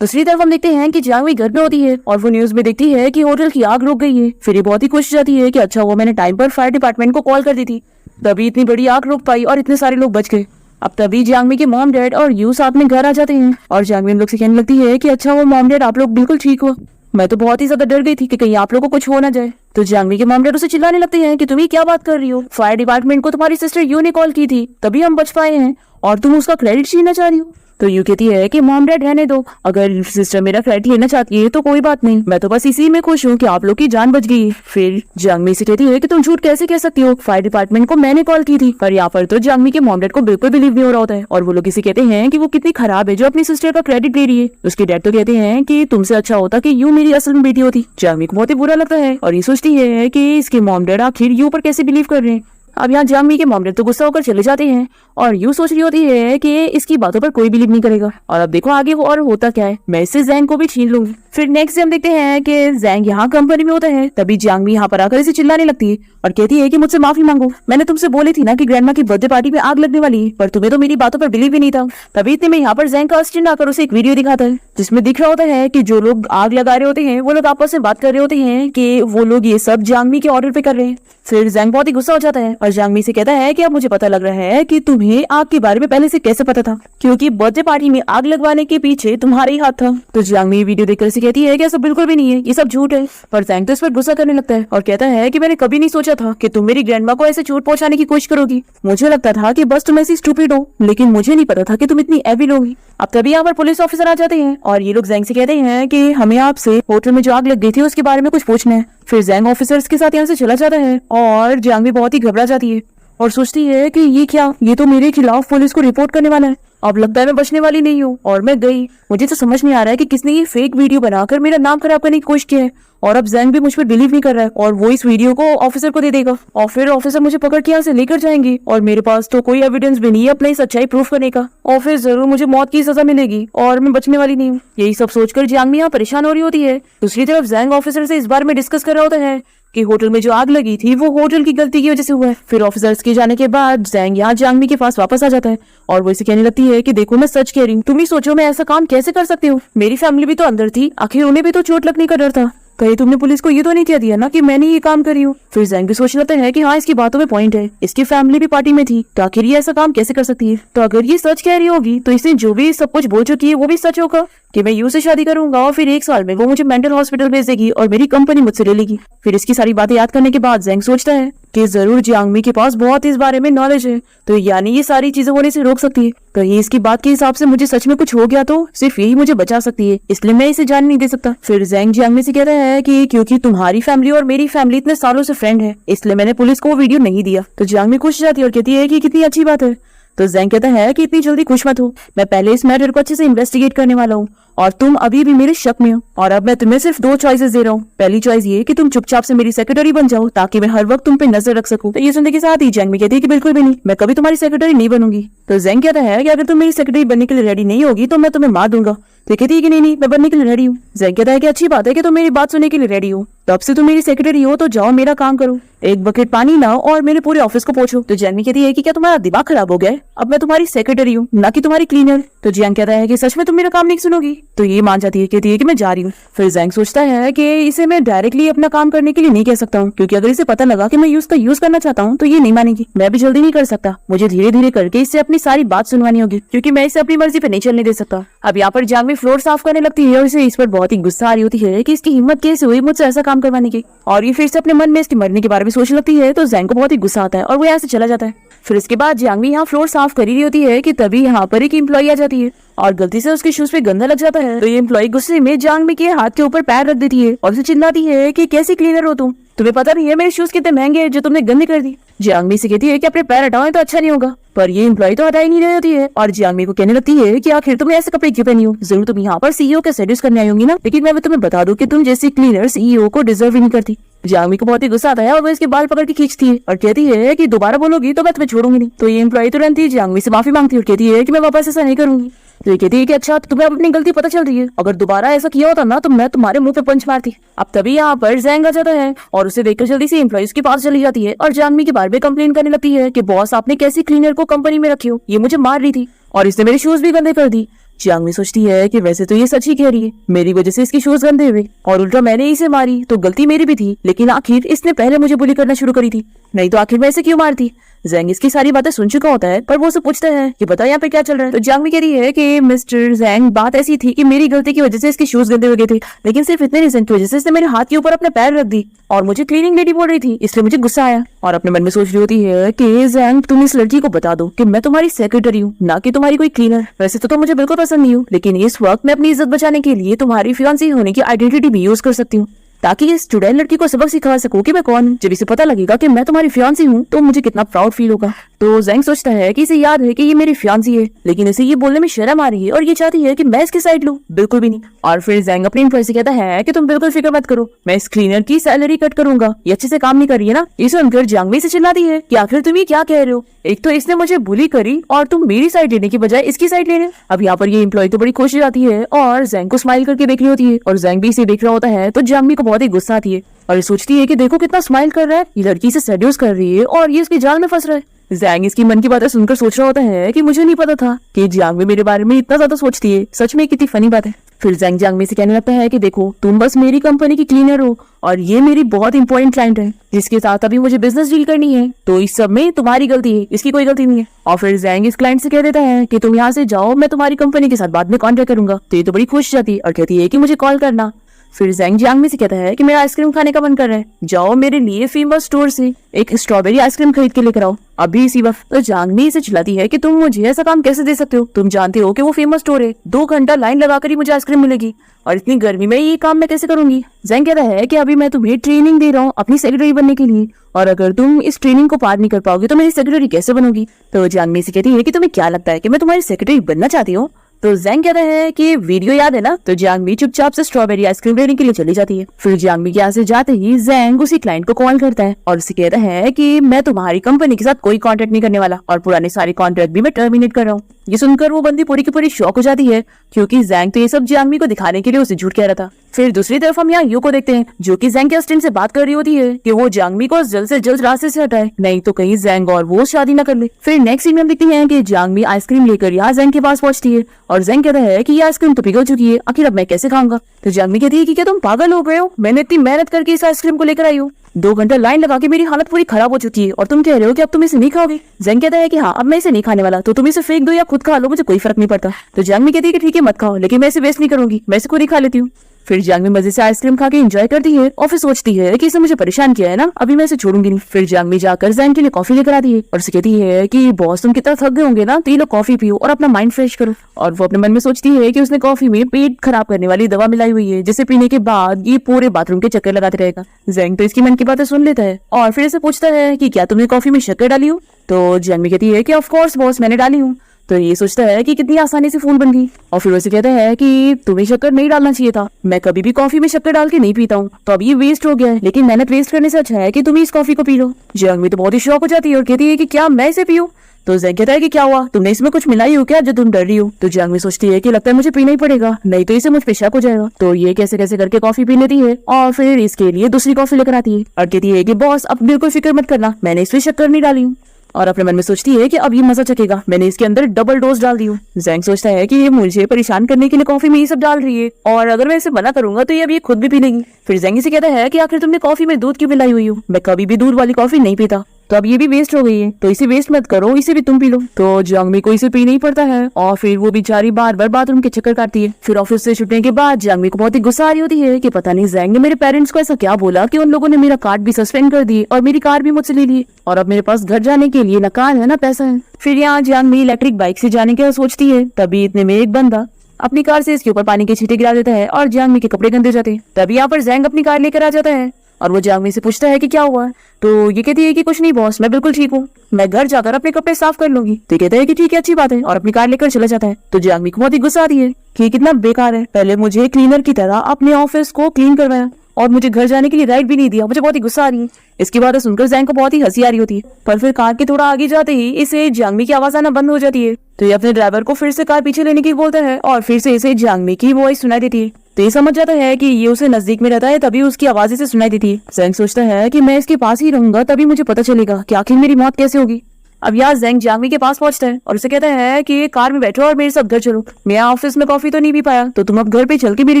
दूसरी तरफ हम देखते हैं कि जियांगमी घर में होती है और वो न्यूज में देखती है कि होटल की आग रुक गई है। फिर ये बहुत ही खुश जाती है कि अच्छा वो मैंने टाइम पर फायर डिपार्टमेंट को कॉल कर दी थी, तभी इतनी बड़ी आग रुक पाई और इतने सारे लोग बच गए। अब तभी जियांगमी के मॉम डैड और यू साथ में घर आ जाते हैं और जियांगमी लोग से कहने लगती है कि अच्छा वो मॉम डैड आप लोग बिल्कुल ठीक हो, मैं तो बहुत ही ज्यादा डर गई थी कि कहीं आप लोगों को कुछ हो ना जाए। तो जियांगमी के मॉम डैड उसे चिल्लाने लगते हैं कि तुम ये क्या बात कर रही हो, फायर डिपार्टमेंट को तुम्हारी सिस्टर यू ने कॉल की थी तभी हम बच पाए हैं और तुम उसका क्रेडिट छीनना चाह रही हो। तो यू कहती है कि मॉम डैड रहने दो, अगर सिस्टर मेरा क्रेडिट लेना चाहती है तो कोई बात नहीं, मैं तो बस इसी में खुश हूँ कि आप लोग की जान बच गई। फिर जियांगमी से कहती है कि तुम झूठ कैसे कह सकती हो, फायर डिपार्टमेंट को मैंने कॉल की थी। पर यहाँ पर तो जियांगमी के मॉम डैड को बिल्कुल बिलीव नहीं हो रहा होता है और वो लोग इसे कहते हैं कि वो कितनी खराब है जो अपनी सिस्टर का क्रेडिट ले रही है। उसके डैड तो कहते हैं कि तुमसे अच्छा होता कि यू मेरी असल में बेटी होती। जियांगमी को बहुत ही बुरा लगता है और ये सोचती है कि इसके मॉम डैड आखिर यू पर कैसे बिलीव कर रहे हैं। अब यहाँ जियांगमी के मॉम डैड तो गुस्सा होकर चले जाते हैं और यूं सोच रही होती है कि इसकी बातों पर कोई बिलीव नहीं करेगा और अब देखो आगे और होता क्या है, मैं इससे जैंग को भी छीन लूंगी। फिर नेक्स्ट हम देखते हैं कि जैंग यहाँ कंपनी में होता है, तभी जियांगमी यहाँ पर आकर इसे चिल्लाने लगती है और कहती है कि मुझसे माफी मांगो, मैंने तुमसे बोली थी ना कि ग्रैंडमा की बर्थडे पार्टी में आग लगने वाली है, पर तुम्हें तो मेरी बातों पर बिलीव ही नहीं था। तभी इतने में यहाँ पर जैंग का असिस्टेंट आकर उसे एक वीडियो दिखाता है जिसमें दिख रहा होता है कि जो लोग आग लगा रहे होते हैं वो लोग आपस में बात कर रहे होते हैं कि वो लोग ये सब जियांगमी के ऑर्डर पे कर रहे हैं। फिर जैंग बहुत ही गुस्सा हो जाता है और जियांगमी से कहता है कि अब मुझे पता लग रहा है कि तुम्हें आग के बारे में पहले से कैसे पता था, क्योंकि बर्थडे पार्टी में आग लगवाने के पीछे तुम्हारा ही हाथ था। तो जियांगमी वीडियो देखकर इसे कहती है कि ऐसा बिल्कुल भी नहीं है, ये सब झूठ है। पर जैंग तो इस पर गुस्सा करने लगता है और कहता है कि मैंने कभी नहीं सोचा था कि तुम मेरी ग्रैंडमा को ऐसे चोट पहुंचाने की कोशिश करोगी, मुझे लगता था कि बस तुम ऐसी स्टूपिड हो, लेकिन मुझे नहीं पता था कि तुम इतनी एविल होगी। अब तभी यहाँ पर पुलिस ऑफिसर आ जाते हैं और ये लोग जैंग से कहते हैं कि हमें आपसे होटल में जो आग लग गई थी उसके बारे में कुछ पूछना है। फिर जैंग ऑफिसर्स के साथ यहाँ से चला जाता है और जियांग भी बहुत ही घबरा जाती है और सोचती है कि ये क्या, ये तो मेरे खिलाफ पुलिस को रिपोर्ट करने वाला है, अब लगता है मैं बचने वाली नहीं हूँ। और मैं गई, मुझे तो समझ नहीं आ रहा है कि किसने ये फेक वीडियो बनाकर मेरा नाम खराब करने की कोशिश की है और अब जैंग भी मुझ पर बिलीव नहीं कर रहा है और वो इस वीडियो को ऑफिसर को दे देगा और फिर ऑफिसर मुझे पकड़ के यहाँ से लेकर जाएंगे और मेरे पास तो कोई एविडेंस भी नहीं है अपनी सच्चाई प्रूफ करने का और फिर जरूर मुझे मौत की सजा मिलेगी और मैं बचने वाली नहीं हूँ। यही सब सोचकर जियांग यहाँ परेशान हो रही होती है। दूसरी तरफ जैंग ऑफिसर से इस बारे में डिस्कस कर रहा होता है कि होटल में जो आग लगी थी वो होटल की गलती की वजह से हुआ है। फिर ऑफिसर्स के जाने के बाद जैंग यहाँ जियांगमी के पास वापस आ जाता है और वो इसे कहने लगती है कि देखो मैं सच कह रही हूँ, तुम ही सोचो मैं ऐसा काम कैसे कर सकती हूँ, मेरी फैमिली भी तो अंदर थी, आखिर उन्हें भी तो चोट लगने का डर था, कहीं तुमने पुलिस को ये तो नहीं कह दिया ना कि मैंने ये काम करी हूँ। फिर जैंग भी सोच लेता है कि हाँ इसकी बातों में पॉइंट है, इसकी फैमिली भी पार्टी में थी तो आखिर ये ऐसा काम कैसे कर सकती है। तो अगर ये सच कह रही होगी तो इसने जो भी सब कुछ बोल चुकी है वो भी सच होगा कि मैं यू से शादी करूंगा और फिर 1 साल में वो मुझे मेंटल हॉस्पिटल भेज देगी और मेरी कंपनी मुझसे ले लेगी। फिर इसकी सारी बातें याद करने के बाद जैंग सोचता है कि जरूर जियांगमी के पास बहुत इस बारे में नॉलेज है, तो यानी ये सारी चीजें होने से रोक सकती है। कहीं इसकी बात के हिसाब से मुझे सच में कुछ हो गया तो सिर्फ यही मुझे बचा सकती है, इसलिए मैं इसे जाने नहीं दे सकता। फिर जैंग जियांगमी से कहता है कि क्योंकि तुम्हारी फैमिली और मेरी फैमिली इतने सालों से फ्रेंड है इसलिए मैंने पुलिस को वो वीडियो नहीं दिया। तो जियांगमी खुश जाती है और कहती है कि कितनी अच्छी बात है। तो जैंग कहता है कि इतनी जल्दी खुश मत हो, मैं पहले इस मैटर को अच्छे से इन्वेस्टिगेट करने वाला हूँ और तुम अभी भी मेरे शक में हो। और अब मैं तुम्हें सिर्फ 2 चॉइसेस दे रहा हूँ। पहली चॉइस ये कि तुम चुपचाप से मेरी सेक्रेटरी बन जाओ ताकि मैं हर वक्त तुम पे नजर रख सकूं। तो ये सुनने के साथ ही जेंग भी कहती है कि बिल्कुल भी नहीं, मैं कभी तुम्हारी सेक्रेटरी नहीं बनूंगी। तो जेंग कहता है कि अगर तुम मेरी सेक्रेटरी बनने के लिए रेडी नहीं होगी तो मैं तुम्हें मार दूंगा। तो कहती है कि नहीं मैं बनने के लिए रेडी हूँ। जेंग कहता है कि अच्छी बात है कि तुम मेरी बात सुनने के लिए रेडी हो, तो अब से तुम मेरी सेक्रेटरी हो तो जाओ मेरा काम करो, एक बकेट पानी लाओ और मेरे पूरे ऑफिस को पोंछो। तो जेंग कहती है कि क्या तुम्हारा दिमाग खराब हो गया है, अब मैं तुम्हारी सेक्रेटरी हूँ ना कि तुम्हारी क्लीनर। तो जेंग कहता है कि सच में तुम मेरा काम नहीं सुनोगी। तो ये मान जाती है, कहती है कि मैं जा रही हूँ। फिर जेंग सोचता है कि इसे मैं डायरेक्टली अपना काम करने के लिए नहीं कह सकता हूँ, क्योंकि अगर इसे पता लगा कि मैं उसका यूज करना चाहता हूँ तो ये नहीं मानेगी। मैं भी जल्दी नहीं कर सकता, मुझे धीरे धीरे करके इससे अपनी सारी बात सुनवानी होगी, क्योंकि मैं इसे अपनी मर्जी पे नहीं चलने दे सकता। अब यहाँ पर जेंग भी फ्लोर साफ करने लगती है और इसे इस पर बहुत ही गुस्सा आ रही होती है कि इसकी हिम्मत कैसे हुई मुझसे ऐसा काम करवाने की। और ये फिर से अपने मन में इसके मरने के बारे में सोचने लगती है। तो जेंग को बहुत ही गुस्सा आता है और वो यहाँ से चला जाता है। फिर इसके बाद जेंग भी यहाँ फ्लोर साफ कर रही होती है कि तभी यहाँ पर एक एम्प्लॉई आ जाती है और गलती से उसके शूज पे गंदा लग जाता है। तो ये एम्प्लॉई गुस्से में जेंग के हाथ के ऊपर पैर रख देती है और उसे चिल्लाती है कि कैसी क्लीनर हो तुम, तुम्हें पता नहीं है मेरे शूज कितने महंगे हैं जो तुमने गंदे कर दी। जियांगमी से कहती है कि अपने पैर हटाओ तो अच्छा नहीं होगा, पर ये एम्प्लॉय तो हटा ही नहीं रही होती है और जियांगमी को कहने लगती है कि आखिर तुमने ऐसे कपड़े क्यों पहनी हो, जरूर तुम यहाँ पर सीईओ के सेड्यूस करने आई होंगी ना, लेकिन मैं तुम्हें बता दूं कि तुम जैसी क्लीनर सीईओ को डिजर्व ही नहीं करती। जियांगमी को बहुत ही गुस्सा आता है और वो इसके बाल पकड़ के खींचती है और कहती है कि दोबारा बोलोगी तो मैं तुम्हें छोड़ूंगी नहीं। तो ये एम्प्लॉय तुरंत ही जियांगमी से माफी मांगती है और कहती है कि मैं वापस ऐसा नहीं करूंगी। तो ये कहती है कि अच्छा तुम्हें अब अपनी गलती पता चल रही है, अगर दोबारा ऐसा किया होता ना तो मैं तुम्हारे मुंह पे पंच मारती। अब तभी यहाँ पर जेंग आ जाता है और उसे देखकर जल्दी से एम्प्लॉइज के पास चली जाती है और जियांगमी के बारे में कंप्लेन करने लगती है कि बॉस आपने कैसी क्लीनर को कंपनी में रखी हो, ये मुझे मार रही थी और इसने मेरे शूज भी गंदे कर दी। जियांगमी सोचती है कि वैसे तो ये सच ही कह रही है, मेरी वजह से इसके शूज गंदे हुए और उल्टा मैंने इसे मारी तो गलती मेरी भी थी, लेकिन आखिर इसने पहले मुझे बुली करना शुरू करी थी, नहीं तो आखिर मैं इसे क्यों मारती। जेंग इसकी सारी बातें सुन चुका होता है पर वो उसे पूछता है कि बता यहाँ पे क्या चल रहा है। तो जियांगमी कह रही है कि मिस्टर जेंग बात ऐसी थी कि मेरी गलती की वजह से इसके शूज गंदे हो गए थे, लेकिन सिर्फ इतने रीजन की वजह से इसने मेरे हाथ के ऊपर अपने पैर रख दी और मुझे क्लीनिंग लेडी बोल रही थी, इसलिए मुझे गुस्सा आया। और अपने मन में सोच रही होती है कि जेंग तुम इस लड़की को बता दो कि मैं तुम्हारी सेक्रेटरी हूँ ना कि तुम्हारी कोई क्लीनर। वैसे तो तुम मुझे बिल्कुल पसंद नहीं हो, लेकिन इस वक्त मैं अपनी इज्जत बचाने के लिए तुम्हारी फियांसी होने की आइडेंटिटी भी यूज कर सकती हूँ ताकि इस स्टूडेंट लड़की को सबक सिखा सकूं कि मैं कौन हूँ। जब इसे पता लगेगा कि मैं तुम्हारी फियांसी हूँ तो मुझे कितना प्राउड फील होगा। तो जेंग सोचता है कि इसे याद है कि ये मेरी फियांसी है, लेकिन इसे ये बोलने में शर्म आ रही है और ये चाहती है कि मैं इसकी साइड लूं, बिल्कुल भी नहीं। और फिर जेंग अपनी एम्प्लॉय से कहता है कि तुम बिल्कुल फिक्र मत करो, मैं इस क्लीनर की सैलरी कट करूंगा, ये अच्छे से काम नहीं कर रही है ना। ये सुनकर जियांगमी से चिल्लाती है कि आखिर तुम ये क्या कह रहे हो, एक तो इसने मुझे बुली करी और तुम मेरी साइड लेने की बजाय इसकी साइड ले रहे। अब यहाँ पर ये एम्प्लॉय तो बड़ी खुश हो जाती है और जेंग को स्माइल करके देख रही होती है और जेंग भी इसे देख रहा होता है। तो जियांगमी को बहुत ही गुस्सा आती है और ये सोचती है कि देखो कितना स्माइल कर रहा है, ये लड़की से सेड्यूस कर रही है और ये इसके जाल में फंस रहा है। जेंग इसकी मन की बातें सुनकर सोच रहा होता है कि मुझे नहीं पता था कि जियांगमी मेरे बारे में इतना ज्यादा सोचती है, सच में कितनी फनी बात है। फिर जेंग जियांगमी से कहने लगता है कि देखो तुम बस मेरी कंपनी की क्लीनर हो और ये मेरी बहुत इंपॉर्टेंट क्लाइंट है जिसके साथ अभी मुझे बिजनेस डील करनी है, तो इस सब में तुम्हारी गलती है, इसकी कोई गलती नहीं है। और फिर जेंग इस क्लाइंट से कह देता है कि तुम यहाँ से जाओ, मैं तुम्हारी कंपनी के साथ बाद में कॉन्टेक्ट करूंगा। तो ये तो बड़ी खुश जाती है और कहती है कि मुझे कॉल करना। फिर जेंग जियांगमी से कहता है कि मेरा आइसक्रीम खाने का मन कर रहा है, जाओ मेरे लिए फेमस स्टोर से एक स्ट्रॉबेरी आइसक्रीम खरीद के लेकर आओ अभी इसी वक्त। तो जियांगमी इसे चिल्लाती है कि तुम मुझे ऐसा काम कैसे दे सकते हो, तुम जानते हो कि वो फेमस स्टोर है, 2 घंटा लाइन लगाकर ही मुझे आइसक्रीम मिलेगी और इतनी गर्मी में ये काम मैं कैसे करूंगी। जेंग कहता है कि अभी मैं तुम्हें ट्रेनिंग दे रहा हूँ अपनी सेक्रेटरी बनने के लिए और अगर तुम इस ट्रेनिंग को पार नहीं कर पाओगे तो मेरी सेक्रेटरी कैसे बनोगी। तो जियांगमी से कहती है कि तुम्हें क्या लगता है कि मैं तुम्हारी सेक्रेटरी बनना चाहती हूँ। तो जेंग कहता है कि वीडियो याद है ना। तो जियांगमी चुपचाप से स्ट्रॉबेरी आइसक्रीम लेने के लिए चली जाती है। फिर जियांगमी के यहाँ से जाते ही जेंग उसी क्लाइंट को कॉल करता है और उसे कहता है कि मैं तुम्हारी कंपनी के साथ कोई कॉन्ट्रैक्ट नहीं करने वाला और पुराने सारे कॉन्ट्रैक्ट भी मैं टर्मिनेट कर रहा हूँ। ये सुनकर वो बंदी पूरी की पूरी शॉक हो जाती है क्योंकि जेंग तो ये सब जियांगमी को दिखाने के लिए उसे झूठ कह रहा था। फिर दूसरी तरफ हम यहाँ यू को देखते हैं जो कि जेंग के असिस्टेंट से बात कर रही होती है कि वो जियांगमी को जल्द से जल्द रास्ते से हटाए, नहीं तो कहीं जेंग और वो शादी न कर ले। फिर नेक्स्ट सीन में हम देखते हैं कि जियांगमी आइसक्रीम लेकर यहाँ जेंग के पास पहुंचती है और जेंग कहता है कि ये आइसक्रीम तो पिघल चुकी है, आखिर अब मैं कैसे खाऊंगा। तो जियांगमी कहती है कि क्या तुम पागल हो गए हो, मैंने इतनी मेहनत करके इस आइसक्रीम को लेकर आई हूँ, 2 घंटा लाइन लगा के मेरी हालत पूरी खराब हो चुकी है और तुम कह रहे हो कि अब तुम इसे नहीं खाओगे। जेंग कहता है कि हाँ अब मैं इसे नहीं खाने वाला, तो तुम इसे फेंक दो या खुद खा लो, मुझे कोई फर्क नहीं पड़ता। तो जियांगमी कहती है कि ठीक है मत खाओ, लेकिन मैं इसे वेस्ट नहीं करूंगी, मैं इसे खुद ही खा लेती हूँ। फिर जियांगमी मजे से आइसक्रीम खा के एंजॉय करती है और फिर सोचती है कि इसने मुझे परेशान किया है ना, अभी मैं इसे छोड़ूंगी नहीं। फिर जियांगमी जाकर जेंग के लिए कॉफी लेकर आती है और उसे कहती है कि बॉस तुम कितना थक गए होंगे ना, तो ये लो कॉफी पियो और अपना माइंड फ्रेश करो। और वो अपने मन में सोचती है कि उसने कॉफी में पेट खराब करने वाली दवा मिलाई हुई है जिसे पीने के बाद ये पूरे बाथरूम के चक्कर लगाते रहेगा। जेंग तो इसकी मन की बातें सुन लेता है और फिर इसे पूछता है कि क्या तुमने कॉफी में शक्कर डाली हो। तो जियांगमी कहती है कि ऑफ कोर्स बॉस मैंने डाली हूँ। तो ये सोचता है कि कितनी आसानी से फूल बन गई और फिर वैसे कहता है कि तुम्हें शक्कर नहीं डालना चाहिए था, मैं कभी भी कॉफी में शक्कर डाल के नहीं पीता हूँ, तो अब ये वेस्ट हो गया है, लेकिन मेहनत वेस्ट करने से अच्छा है कि तुम इस कॉफी को पी लो। जियांग तो बहुत ही शौक हो जाती है और कहती है कि क्या मैं इसे पीऊं? तो जैंग कहता है कि क्या हुआ, तुमने इसमें कुछ मिलाई हो क्या जो तुम डर रही हो? तो जियांग सोचती है कि लगता है मुझे पीना ही पड़ेगा, नहीं तो इसे मुझ पे शक हो जाएगा। तो ये कैसे कैसे करके कॉफी पी लेती है और फिर इसके लिए दूसरी कॉफी लेकर आती है और कहती है कि बॉस अब बिल्कुल फिक्र मत करना, मैंने इसमें शक्कर नहीं डाली हूँ। और अपने मन में सोचती है कि अब ये मजा चखेगा, मैंने इसके अंदर डबल डोज डाल दी हूँ। जैंग सोचता है कि ये मुझे परेशान करने के लिए कॉफी में ये सब डाल रही है और अगर मैं इसे मना करूंगा तो ये अब ये खुद भी पी लेंगी। फिर जैंग से कहता है कि आखिर तुमने कॉफी में दूध क्यों मिलाई हुई हो, मैं कभी भी दूध वाली कॉफी नहीं पीता, तो अब ये भी वेस्ट हो गई है, तो इसे वेस्ट मत करो, इसे भी तुम पी लो। तो जियांग को इसे पी नहीं पड़ता है और फिर वो बेचारी बार बार बाथरूम के चक्कर काटती है। फिर ऑफिस से छुटने के बाद जियांग को बहुत ही गुस्सा आ रही होती है कि पता नहीं जैंग ने मेरे पेरेंट्स को ऐसा क्या बोला कि उन लोगों ने मेरा कार्ड भी सस्पेंड कर दिए और मेरी कार भी मुझसे ले ली और अब मेरे पास घर जाने के लिए न कार है न पैसा है। फिर यहाँ जियांग इलेक्ट्रिक बाइक से जाने की सोचती है, तभी इतने में एक बंदा अपनी कार से इसके ऊपर पानी के छींटे गिरा देता है और जियांग के कपड़े गंदे जाते हैं। तभी यहाँ पर जैंग अपनी कार लेकर आ जाता है और वो जियांग से पूछता है कि क्या हुआ है। तो ये कहती है कि कुछ नहीं बॉस, मैं बिल्कुल ठीक हूँ, मैं घर जाकर अपने कपड़े साफ कर लूंगी। तो कहता है कि ठीक है, अच्छी बात है और अपनी कार लेकर चला जाता है। तो जियांग को बहुत ही गुस्सा आती है कि कितना बेकार है, पहले मुझे क्लीनर की तरह अपने ऑफिस को क्लीन करवाया और मुझे घर जाने के लिए राइड भी नहीं दिया, मुझे बहुत ही गुस्सा आ रही है। इसकी बात सुनकर जैंग को बहुत ही हंसी आ रही होती है, पर फिर कार के थोड़ा आगे जाते ही इसे जियांग की आवाज आना बंद हो जाती है। तो ये अपने ड्राइवर को फिर से कार पीछे लेने की बोलता है और फिर से इसे जियांग की वॉइस सुनाई देती है। तो ये समझ जाता है कि ये उसे नजदीक में रहता है, तभी उसकी आवाज इसे सुनाई देती है। जैंग सोचता है कि मैं इसके पास ही रहूंगा, तभी मुझे पता चलेगा कि आखिर मेरी मौत कैसे होगी। अब यहाँ जैंग जियांग के पास पहुंचता है और उसे कहता है कि कार में बैठो और मेरे साथ घर चलो, मैं ऑफिस में कॉफी तो नहीं पी पाया, तो तुम अब घर पे चल के मेरे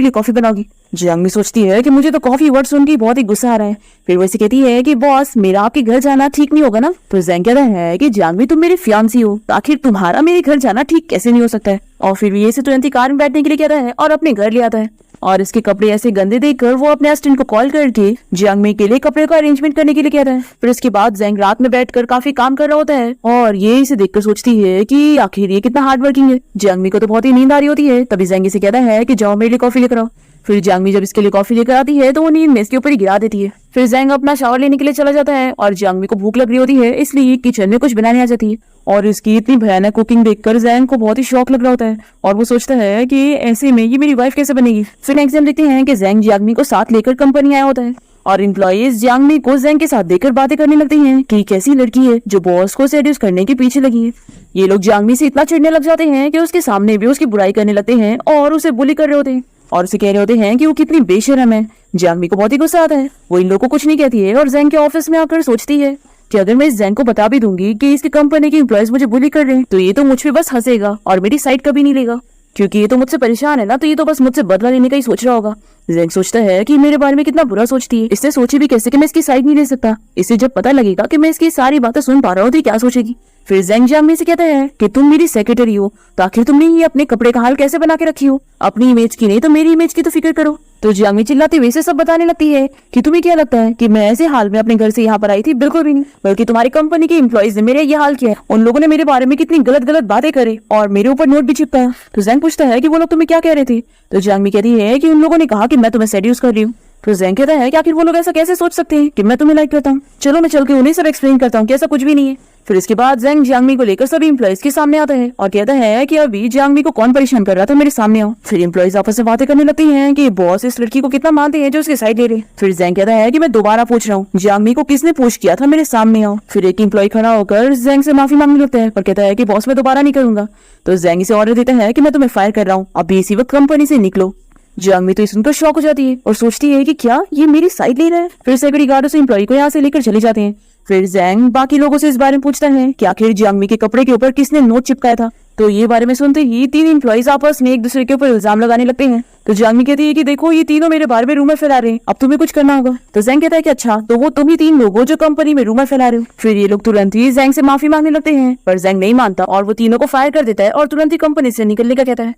लिए कॉफी बनाओगी। जियांग सोचती है कि मुझे तो कॉफी वर्ड सुन के बहुत ही गुस्सा आ रहा है। फिर वैसे कहती है कि बॉस मेरा आपके घर जाना ठीक नहीं होगा ना। तो जैंग कहता है कि जियांग तुम मेरी फियांसी हो, तो आखिर तुम्हारा मेरे घर जाना ठीक कैसे नहीं हो सकता है। और फिर ये से तुरंत ही कार में बैठने के लिए कहता है और अपने घर ले आता है और इसके कपड़े ऐसे गंदे देखकर वो अपने असिस्टेंट को कॉल करके जियांग के लिए कपड़े का अरेंजमेंट करने के लिए कहता है। फिर उसके बाद जैंग रात में बैठकर काफी काम कर रहा होता है और ये इसे देखकर सोचती है कि आखिर ये कितना हार्ड वर्किंग है। जियांग को तो बहुत ही नींद आ रही होती है, तभी जैंग से कहता है कि जाओ मेरे लिए कॉफी लेकर आओ। फिर जियांग जब इसके लिए कॉफी लेकर आती है तो वो नींद में इसके ऊपर ही गिरा देती है। फिर जैंग अपना शावर लेने के लिए चला जाता है और जियांग को भूख लग रही होती है, इसलिए किचन में कुछ बनाने आ जाती है और इसकी इतनी भयानक कुकिंग देखकर जैंग को बहुत ही शौक लग रहा होता है और वो सोचता है कि ऐसे में ये मेरी वाइफ कैसे बनेगी। फिर नेक्स्ट टाइम देखते हैं कि जैंग जियांग को साथ लेकर कंपनी आया होता है और एम्प्लॉइज जियांग को जैंग के साथ देखकर बातें करने लगती हैं कि कैसी लड़की है जो बॉस को सेड्यूस करने के पीछे लगी है। ये लोग जियांग से इतना चिढ़ने लग जाते हैं कि उसके सामने भी उसकी बुराई करने लगते हैं और उसे बुली कर रहे होते हैं और उसे कह रहे होते हैं कि वो कितनी बेशर्म है। जियांग को बहुत ही गुस्सा आता है, वो इन लोगों को कुछ नहीं कहती है और जैंग के ऑफिस में आकर सोचती है कि अगर मैं इस जैंग को बता भी दूंगी कि इसकी कंपनी के एम्प्लॉइज मुझे बुली कर रहे हैं तो ये तो मुझ पे बस हंसेगा और मेरी साइड कभी नहीं लेगा, क्योंकि ये तो मुझसे परेशान है ना, तो ये तो बस मुझसे बदला लेने का ही सोच रहा होगा। जैंग सोचता है कि मेरे बारे में कितना बुरा सोचती है, इसने सोची भी कैसे कि मैं इसकी साइड नहीं ले सकता। इसे जब पता लगेगा कि मैं इसकी सारी बातें सुन पा रहा हूँ तो क्या सोचेगी। फिर जैंग जियांग से कहता है कि तुम मेरी सेक्रेटरी हो, तो आखिर तुमने ये अपने कपड़े का हाल कैसे बना के रखी हो, अपनी इमेज की नहीं तो मेरी इमेज की तो फिक्र करो। तो जियांग चिल्लाते हुए से सब बताने लगती है कि तुम्हें क्या लगता है कि मैं ऐसे हाल में अपने घर से यहाँ पर आई थी, बिल्कुल भी नहीं, बल्कि तुम्हारी कंपनी के एम्प्लॉइज ने मेरे ये हाल किया है। उन लोगों ने मेरे बारे में कितनी गलत गलत बातें करे और मेरे ऊपर नोट भी चिपकाया। तो जैंग पूछता है कि वो लोग तुम्हें क्या कह रहे थे। तो जियांग कहती है कि उन लोगों ने कहा कि मैं तुम्हें सेड्यूस कर रही हूँ। तो जैंग कहता है कि आखिर वो लोग ऐसा कैसे सोच सकते हैं कि मैं तुम्हें लाइक करता हूँ, चलो मैं चल के उन्हें सब एक्सप्लेन करता हूँ कि ऐसा कुछ भी नहीं है। फिर इसके बाद जैंग जियांग को लेकर सभी एम्प्लॉइज के सामने आता है और कहता है कि अभी जियांग को कौन परेशान कर रहा था, मेरे सामने आओ। फिर एम्प्लॉइज आपस में बातें करने लगती हैं कि बॉस इस लड़की को कितना मानते हैं जो उसके साइड ले रहे। फिर जैंग कहता है कि मैं दोबारा पूछ रहा हूँ, जियांग को किसने पुश किया था, मेरे सामने आओ। फिर एक एम्प्लॉय खड़ा होकर जैंग से माफी मांगने लगता है और कहता है कि बॉस मैं दोबारा नहीं करूंगा। तो जैंग से ऑर्डर देता है कि मैं तुम्हें फायर कर रहा हूँ, अभी इसी वक्त कंपनी से निकलो। जियांग तो सुनकर शॉक हो जाती है और सोचती है कि क्या ये मेरी साइड ले रहा है। फिर सिक्योरिटी गार्ड उस एम्प्लॉय को यहाँ से लेकर चले जाते हैं। फिर जैंग बाकी लोगों से इस बारे में पूछता है कि आखिर जियांग के कपड़े के ऊपर किसने नोट चिपकाया था। तो ये बारे में सुनते ही तीन एम्प्लॉइज आपस में एक दूसरे के ऊपर इल्जाम लगाने लगते हैं। तो जियांग कहती है कि देखो ये तीनों मेरे बारे में रूमर फैला रहे हैं, अब तुम्हें कुछ करना होगा। तो जैंग कहता है कि अच्छा तो वो तुम ही तीन लोग हो जो कंपनी में रूमर फैला रहे हो। फिर ये लोग तुरंत ही जैंग से माफी मांगने लगते हैं, पर जैंग नहीं मानता और वो तीनों को फायर कर देता है और तुरंत ही कंपनी से निकलने का कहता है।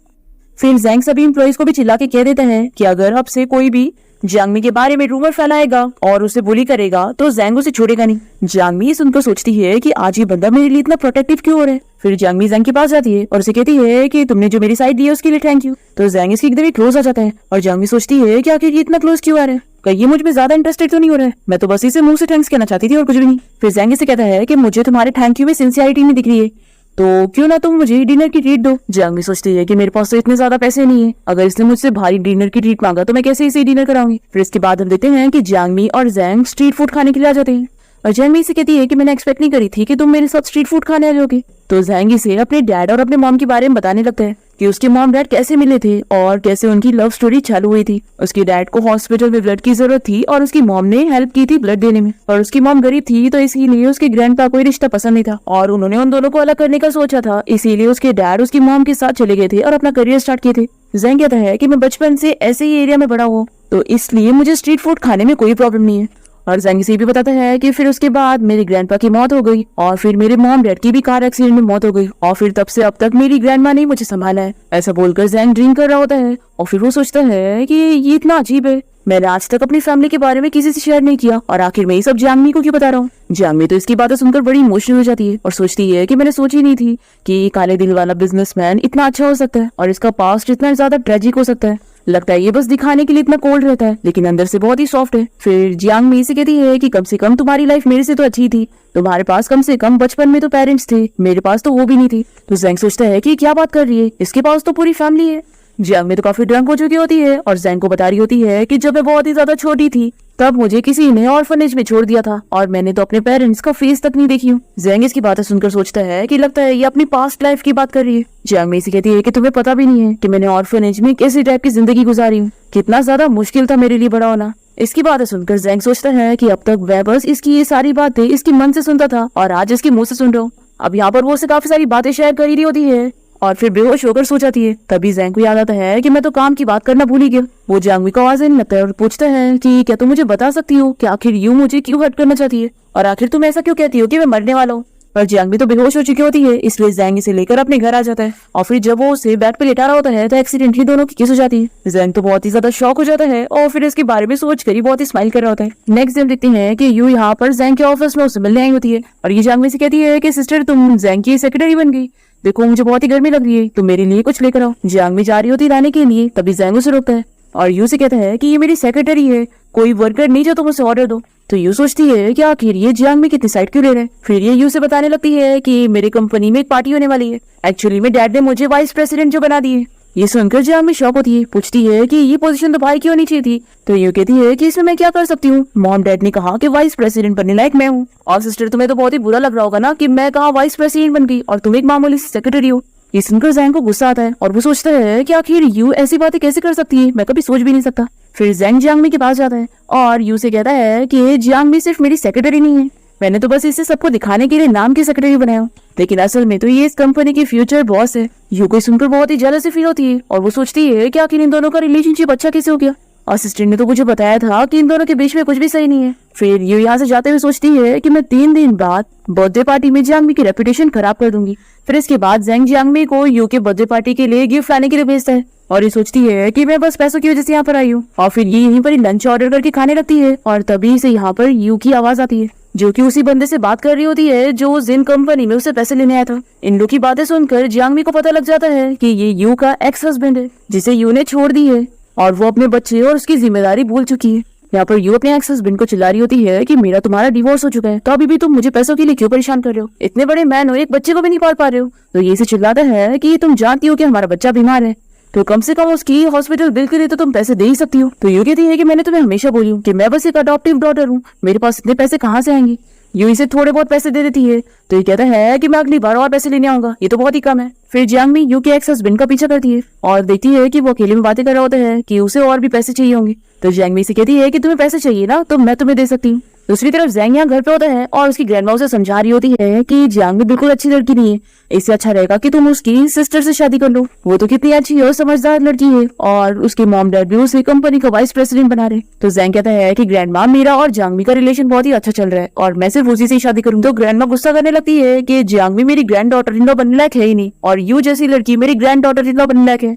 फिर जैंग सभी एम्प्लॉइज को भी चिल्ला के कह देता है कि अगर अब से कोई भी जियांग के बारे में रूमर फैलाएगा और उसे बुली करेगा तो जैंग उसे छोड़ेगा नहीं। जियांग ये सुनकर सोचती है कि आज ये बंदा मेरे लिए इतना प्रोटेक्टिव क्यों हो रहा है। फिर जियांग जैंग के पास जाती है और उसे कहती है कि तुमने जो मेरी साइड दी है उसके लिए थैंक यू। तो जैंग इसकी एकदम क्लोज आ जाता है और जियांग सोचती है कि आखिर ये इतना क्लोज क्यों आ रहा है, कहीं ये मुझ में ज्यादा इंटरेस्टेड तो नहीं हो रहा है, मैं तो बस इसे मुंह से थैंक्स कहना चाहती थी और कुछ भी नहीं। फिर जैंग से कहता है कि मुझे तुम्हारे थैंक यू में सिंसियरिटी नहीं दिख रही है, तो क्यों ना तुम मुझे डिनर की ट्रीट दो। जियांग सोचती है कि मेरे पास तो इतने ज्यादा पैसे नहीं है, अगर इसने मुझसे भारी डिनर की ट्रीट मांगा तो मैं कैसे इसे डिनर कराऊंगी। फिर इसके बाद हम देखते हैं कि जियांग और जैंग स्ट्रीट फूड खाने के लिए आ जाते हैं और जियांग से कहती है कि मैंने एक्सपेक्ट नहीं करी थी कि तुम मेरे साथ स्ट्रीट फूड खाने आ जाओगे। तो जियांग से अपने डैड और अपने मॉम के बारे में बताने लगता है कि उसके मॉम डैड कैसे मिले थे और कैसे उनकी लव स्टोरी चालू हुई थी। उसके डैड को हॉस्पिटल में ब्लड की जरूरत थी और उसकी मॉम ने हेल्प की थी ब्लड देने में, और उसकी मॉम गरीब थी तो इसीलिए उसके ग्रैंडपा को रिश्ता पसंद नहीं था और उन्होंने उन दोनों को अलग करने का सोचा था। इसीलिए उसके डैड उसकी मॉम के साथ चले गए थे और अपना करियर स्टार्ट किए थे। जियांग कहता है कि मैं बचपन से ऐसे ही एरिया में बड़ा हुआ, तो इसलिए मुझे स्ट्रीट फूड खाने में कोई प्रॉब्लम नहीं है। और जियांग से भी बताता है कि फिर उसके बाद मेरे ग्रैंडपा की मौत हो गई और फिर मेरे मॉम डैड की भी कार एक्सीडेंट में मौत हो गई और फिर तब से अब तक मेरी ग्रैंडमा ने मुझे संभाला है। ऐसा बोलकर जियांग ड्रिंक कर रहा होता है और फिर वो सोचता है कि ये इतना अजीब है, मैंने आज तक अपनी फैमिली के बारे में किसी से शेयर नहीं किया और आखिर में ये सब जियांग को क्यों बता रहा हूँ। जियांग तो इसकी बातें सुनकर बड़ी इमोशनल हो जाती है और सोचती है कि मैंने सोची नहीं थी कि काले दिल वाला बिजनेसमैन इतना अच्छा हो सकता है और इसका पास्ट इतना ज्यादा ट्रेजिक हो सकता है। लगता है ये बस दिखाने के लिए इतना कोल्ड रहता है लेकिन अंदर से बहुत ही सॉफ्ट है। फिर जियांग मी से कहती है कि कम से कम तुम्हारी लाइफ मेरे से तो अच्छी थी, तुम्हारे पास कम से कम बचपन में तो पेरेंट्स थे, मेरे पास तो वो भी नहीं थी। तो जियांग सोचता है कि क्या बात कर रही है, इसके पास तो पूरी फैमिली है। जियांग में तो काफी ड्रंक हो चुकी होती है और जियांग को बता रही होती है कि जब मैं बहुत ही ज्यादा छोटी थी तब मुझे किसी ने ऑर्फनेज में छोड़ दिया था और मैंने तो अपने पेरेंट्स का फेस तक नहीं देखी हूँ। जियांग इसकी बातें सुनकर सोचता है कि लगता है ये अपनी पास्ट लाइफ की बात कर रही है। जियांग में से कहती है कि तुम्हें पता भी नहीं है कि मैंने ऑर्फनेज में कैसी टाइप की जिंदगी गुजारी हूँ, कितना ज्यादा मुश्किल था मेरे लिए बड़ा होना। इसकी बातें सुनकर जियांग सोचता है कि अब तक वह बस इसकी ये सारी बातें इसके मन से सुनता था और आज इसके मुंह से सुन रहा हूँ। अब यहाँ पर वो उसे काफी सारी बातें शेयर कर रही होती है और फिर बेहोश होकर सो जाती है। तभी जियांग को याद आता है कि मैं तो काम की बात करना भूल ही गया। वो जियांग को आवाज देने लगता है और पूछता है कि क्या तुम मुझे बता सकती हो कि आखिर यू मुझे क्यों हर्ट करना चाहती है और आखिर तुम ऐसा क्यों कहती हो कि मैं मरने वाला हूँ। पर जियांग तो बेहोश हो चुकी होती है, इसलिए जियांग इसे लेकर अपने घर आ जाता है और फिर जब वो उसे बेड पे लेटा रहा होता है तो एक्सीडेंटली दोनों की किस हो जाती है। जियांग तो बहुत ही ज्यादा शॉक हो जाता है और फिर इसके बारे में सोच कर ही बहुत ही स्माइल कर रहा होता है। नेक्स्ट दिन देखते हैं कि यू यहाँ पर जियांग के ऑफिस में उससे मिलने आई होती है और ये जियांग से कहती है कि सिस्टर तुम जियांग की सेक्रेटरी बन गई, देखो मुझे बहुत ही गर्मी लग रही है, तुम मेरे लिए कुछ लेकर आओ। जियांग जा रही होती लाने के लिए, तभी जियांग उसे रोकता है और यू से कहता है कि ये मेरी सेक्रेटरी है, कोई वर्कर नहीं जो तुम उसे ऑर्डर दो। तो यू सोचती है कि आखिर ये जियांग में कितनी साइड क्यों ले रहे हैं। फिर ये यू से बताने लगती है कि मेरी कंपनी में एक पार्टी होने वाली है, एक्चुअली में डैड ने मुझे वाइस प्रेसिडेंट जो बना दिए। ये सुनकर जियांग में शॉक होती है, पूछती है कि ये पोजीशन तो भाई की होनी चाहिए थी। तो यू कहती है कि इसमें मैं क्या कर सकती हूँ, मॉम डैड ने कहा कि वाइस प्रेसिडेंट बनने लायक मैं हूँ। और सिस्टर तुम्हें तो बहुत ही बुरा लग रहा होगा ना कि मैं कहा वाइस प्रेसिडेंट बन गई और तुम एक मामूली सेक्रेटरी हो। ये सुनकर जियांग को गुस्सा आता है और वो सोचता है कि आखिर यू ऐसी बातें कैसे कर सकती है, मैं कभी सोच भी नहीं सकता। फिर जियांग के पास जाता है और यू से कहता है कि जियांग सिर्फ मेरी सेक्रेटरी नहीं है, मैंने तो बस इसे सबको दिखाने के लिए नाम की सेक्रेटरी बनाया, लेकिन असल में तो ये इस कंपनी की फ्यूचर बॉस है। यू को सुनकर बहुत ही जेलसी फील होती है और वो सोचती है कि आखिर इन दोनों का रिलेशनशिप अच्छा कैसे हो गया। असिस्टेंट ने तो मुझे बताया था कि इन दोनों के बीच में कुछ भी सही नहीं है। फिर यू यहाँ से जाते हुए सोचती है कि मैं 3 दिन बाद बर्थडे पार्टी में जियांग की रेपुटेशन खराब कर दूंगी। फिर इसके बाद जियांग को यू के बर्थडे पार्टी के लिए गिफ्ट लाने के लिए भेजता है और ये सोचती है कि मैं बस पैसों की वजह से यहाँ पर आई हूँ और फिर ये यहीं पर लंच ऑर्डर करके खाने लगती है और तभी से यहाँ पर यू की आवाज आती है जो कि उसी बंदे से बात कर रही होती है जो जिन कंपनी में उसे पैसे लेने आया था। इन लोग की बातें सुनकर जियांग को पता लग जाता है कि ये यू का एक्स हस्बैंड है जिसे यू ने छोड़ दी है और वो अपने बच्चे और उसकी जिम्मेदारी भूल चुकी है। यहाँ पर यू अपने एक्स हस्बैंड को चिल्ला रही होती है कि मेरा तुम्हारा डिवोर्स हो चुका है तो अभी भी तुम मुझे पैसों के लिए क्यों परेशान कर रहे हो, इतने बड़े मैन हो एक बच्चे को भी नहीं पाल पा रहे हो। तो ये से चिल्लाता है कि तुम जानती हो कि हमारा बच्चा बीमार है तो कम से कम उसकी हॉस्पिटल बिल के लिए तो तुम पैसे दे ही सकती हो। तो यू कहती है कि मैंने तुम्हें हमेशा बोली हूँ कि मैं बस एक अडॉप्टिव डॉटर हूँ, मेरे पास इतने पैसे कहाँ से आएंगे। यू इसे थोड़े बहुत पैसे दे देती है तो ये कहता है कि मैं अगली बार और पैसे लेने आऊंगा, ये तो बहुत ही कम है। फिर जियांग यू के एक्स हस्बैंड का पीछा करती है और देखती है कि वो अकेले में बातें कर रहा होता है कि उसे और भी पैसे चाहिए होंगे। तो जियांग से कहती है कि तुम्हें पैसे चाहिए ना तो मैं तुम्हें दे सकती हूँ। दूसरी तरफ जियांग यहाँ घर पे होता है और उसकी ग्रैंडमा उसे समझा रही होती है कि जियांग बिल्कुल अच्छी लड़की नहीं है, इससे अच्छा रहेगा कि तुम उसकी सिस्टर से शादी कर लो, वो तो कितनी अच्छी और समझदार लड़की है और उसके मॉम डैड भी उसे कंपनी का वाइस प्रेसिडेंट बना रहे। तो जियांग कहता है कि ग्रैंडमा मेरा और जियांग का रिलेशन बहुत ही अच्छा चल रहा है और मैं सिर्फ उसी से शादी करूँ। तो ग्रैंडमा गुस्सा करने लगती है कि जियांग मेरी ग्रैंड डॉटर इन लॉ बनने लायक है ही नहीं और यू जैसी लड़की मेरी ग्रैंड डॉटर इन लॉ बनने लायक है।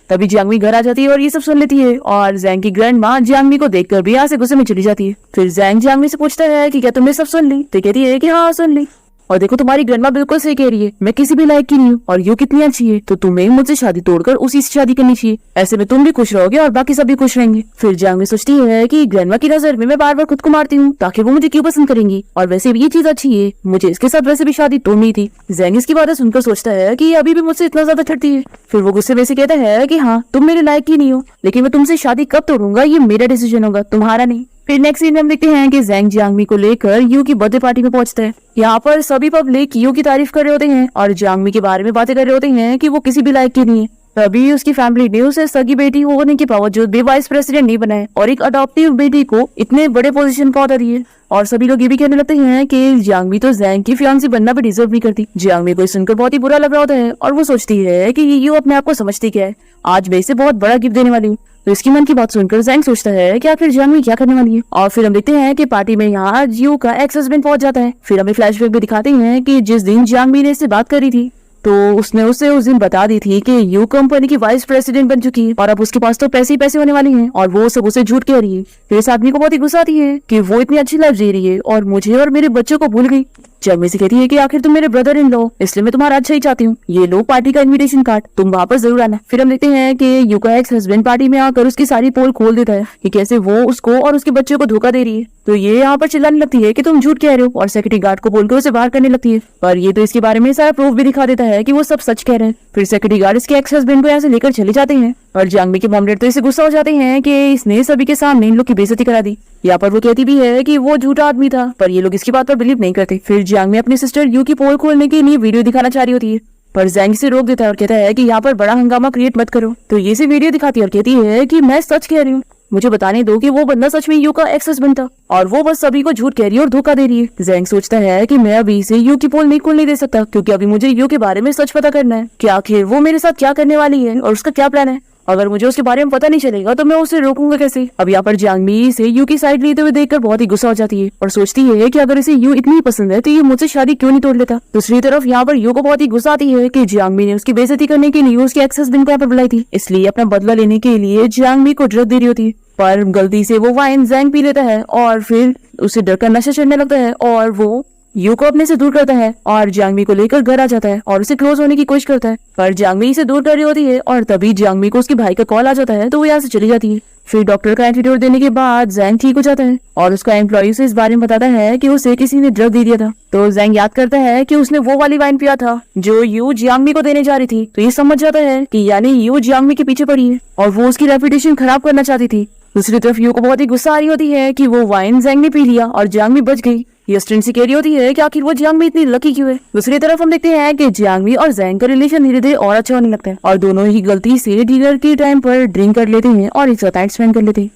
तभी जियांग घर आ जाती है और ये सब सुन लेती है और जियांग की ग्रैंड माँ जियांग को देखकर भी यहाँ से गुस्से में चली जाती है। फिर जियांग से पूछता है कि क्या तुमने सब सुन ली, तो कहती है कि हाँ सुन ली। और देखो तुम्हारी ग्रैंडमा बिल्कुल सही कह रही है, मैं किसी भी लायक की नहीं हूँ और यू कितनी अच्छी है, तो तुम्हें मुझसे शादी तोड़कर उसी से शादी करनी चाहिए। ऐसे में तुम भी खुश रहोगे और बाकी सब भी खुश रहेंगे। फिर जांगमी सोचती है कि ग्रैंडमा की नजर में मैं बार बार खुद को मारती हूँ ताकि वो मुझे क्यों पसंद करेंगी, और वैसे भी ये चीज अच्छी है, मुझे इसके साथ वैसे भी शादी तोड़नी थी। जैंग इसकी बातें सुनकर सोचता है कि अभी भी मुझसे इतना ज्यादा छटती है। फिर वो गुस्से में से कहता है कि हाँ तुम मेरे लायक ही नहीं हो, लेकिन मैं तुमसे शादी कब तोड़ूंगा ये मेरा डिसीजन होगा, तुम्हारा नहीं। फिर नेक्स्ट सीन में हम देखते हैं कि जैंग जियांगमी को लेकर यू की बर्थडे पार्टी में पहुंचता है। यहाँ पर सभी पब्लिक यू की तारीफ कर रहे होते हैं और जियांगमी के बारे में बातें कर रहे होते हैं कि वो किसी भी लायक की नहीं है। तभी उसकी फैमिली ने उसे सगी बेटी होने के बावजूद भी वाइस प्रेसिडेंट नहीं बनाए और एक अडॉप्टिव बेटी को इतने बड़े पोजीशन पर पहुंचा दिए। और सभी लोग ये भी कहने लगते हैं कि जियांगमी तो जैंग की फियांसी बनना भी डिजर्व नहीं करती। जियांगमी को सुनकर बहुत ही बुरा लग रहा होता है और वो सोचती है कि यू अपने आप को समझती क्या है, आज मैं इसे बहुत बड़ा गिफ्ट देने वाली हूँ। तो इसकी मन की बात सुनकर जैंग सोचता है कि आखिर जियांगमी क्या करने वाली है। और फिर हम देखते हैं कि पार्टी में यहाँ यू का एक्स हस्बैंड पहुंच जाता है। फिर हमें फ्लैशबैक भी दिखाते हैं कि जिस दिन जियांगमी ने इससे बात करी थी तो उसने उसे उस दिन बता दी थी कि यू कंपनी की वाइस प्रेसिडेंट बन चुकी है और अब उसके पास तो पैसे ही पैसे होने वाले हैं, और वो सब उसे झूठ कह रही है। फिर इस आदमी को बहुत ही गुस्सा आती है कि वो इतनी अच्छी लाइफ जी रही है और मुझे और मेरे बच्चों को भूल गई। जियांगमी से कहती है कि आखिर तुम मेरे ब्रदर इन लो, इसलिए मैं तुम्हारा अच्छा ही चाहती हूँ, ये लो पार्टी का इनविटेशन कार्ड, तुम वहाँ पर जरूर आना। फिर हम देखते हैं कि यू का एक्स हस्बैंड पार्टी में आकर उसकी सारी पोल खोल देता है कि कैसे वो उसको और उसके बच्चों को धोखा दे रही है। तो ये यहाँ पर चिल्लाने लगती है कि तुम झूठ कह रहे हो और सेक्रेटरी गार्ड को बोलकर उसे बाहर करने लगती है। पर ये तो इसके बारे में सारा प्रूफ भी दिखा देता है कि वो सब सच कह रहे हैं। फिर सेक्रेटरी गार्ड इसके एक्स हस्बैंड को यहाँ से लेकर चले जाते हैं और जियांगमी के मॉम डैड तो इसे गुस्सा हो जाते हैं कि इसने सभी के सामने इन लोग की बेइज्जती करा दी। यहाँ पर वो कहती भी है कि वो झूठा आदमी था, पर ये लोग इसकी बात पर बिलीव नहीं करते। फिर जियांगमी अपनी सिस्टर यू की पोल खोलने के लिए वीडियो दिखाना चाह रही होती है, पर जैंग से रोक देता है और कहता है कि यहाँ पर बड़ा हंगामा क्रिएट मत करो। तो ये से वीडियो दिखाती है और कहती है कि मैं सच कह रही हूँ, मुझे बताने दो कि वो बंदा सच में यू का एक्स हस्बैंड था और वो बस सभी को झूठ कह रही है और धोखा दे रही है। जैंग सोचता है कि मैं अभी इसे यू की पोल नहीं खोलने दे सकता, क्योंकि अभी मुझे यू के बारे में सच पता करना है कि आखिर वो मेरे साथ क्या करने वाली है और उसका क्या प्लान है। अगर मुझे उसके बारे में पता नहीं चलेगा तो मैं उसे रोकूंगा कैसे। अब यहाँ पर जियांगमी से यू की साइड लेते हुए देखकर बहुत ही गुस्सा हो जाती है और सोचती है कि अगर इसे यू इतनी पसंद है तो ये मुझसे शादी क्यों नहीं तोड़ लेता। दूसरी तरफ यहाँ पर यू को बहुत ही गुस्सा आती है कि जियांगमी ने उसकी बेइज्जती करने के लिए उसके एक्स हस्बैंड को यहाँ पर बुलाई थी, इसलिए अपना बदला लेने के लिए जियांगमी को ड्रग दे रही होती है। पर गलती से वो वाइन जैंग पी लेता है और फिर उसे डर का नशा चढ़ने लगता है और वो यू को अपने से दूर करता है और जियांगमी को लेकर घर आ जाता है और उसे क्लोज होने की कोशिश करता है। पर जियांगमी इसे दूर कर रही होती है और तभी जियांगमी को उसके भाई का कॉल आ जाता है, तो वो यहाँ से चली जाती है। फिर डॉक्टर का एंटीडोट देने के बाद जैंग ठीक हो जाता है और उसका एम्प्लॉय उसे इस बारे में बताता है कि उसे किसी ने ड्रग दे दिया था। तो जैंग याद करता है कि उसने वो वाली वाइन पिया था जो यू जियांगमी को देने जा रही थी। तो ये समझ जाता है कि यानी यू जियांगमी के पीछे पड़ी है और वो उसकी रेपुटेशन खराब करना चाहती थी। दूसरी तरफ यू को बहुत ही गुस्सा आ रही होती है कि वो वाइन जैंग ने पी लिया और जियांगमी बच गई। ये स्टूडेंट से कह रही होती है कि आखिर वो जियांगमी इतनी लकी क्यों है। दूसरी तरफ हम देखते हैं कि जियांगमी और जैंग का रिलेशन धीरे धीरे और अच्छा होने लगता है और दोनों ही गलती से डिनर के टाइम पर ड्रिंक कर लेते हैं और एक साथ टाइम स्पेंड कर लेते हैं।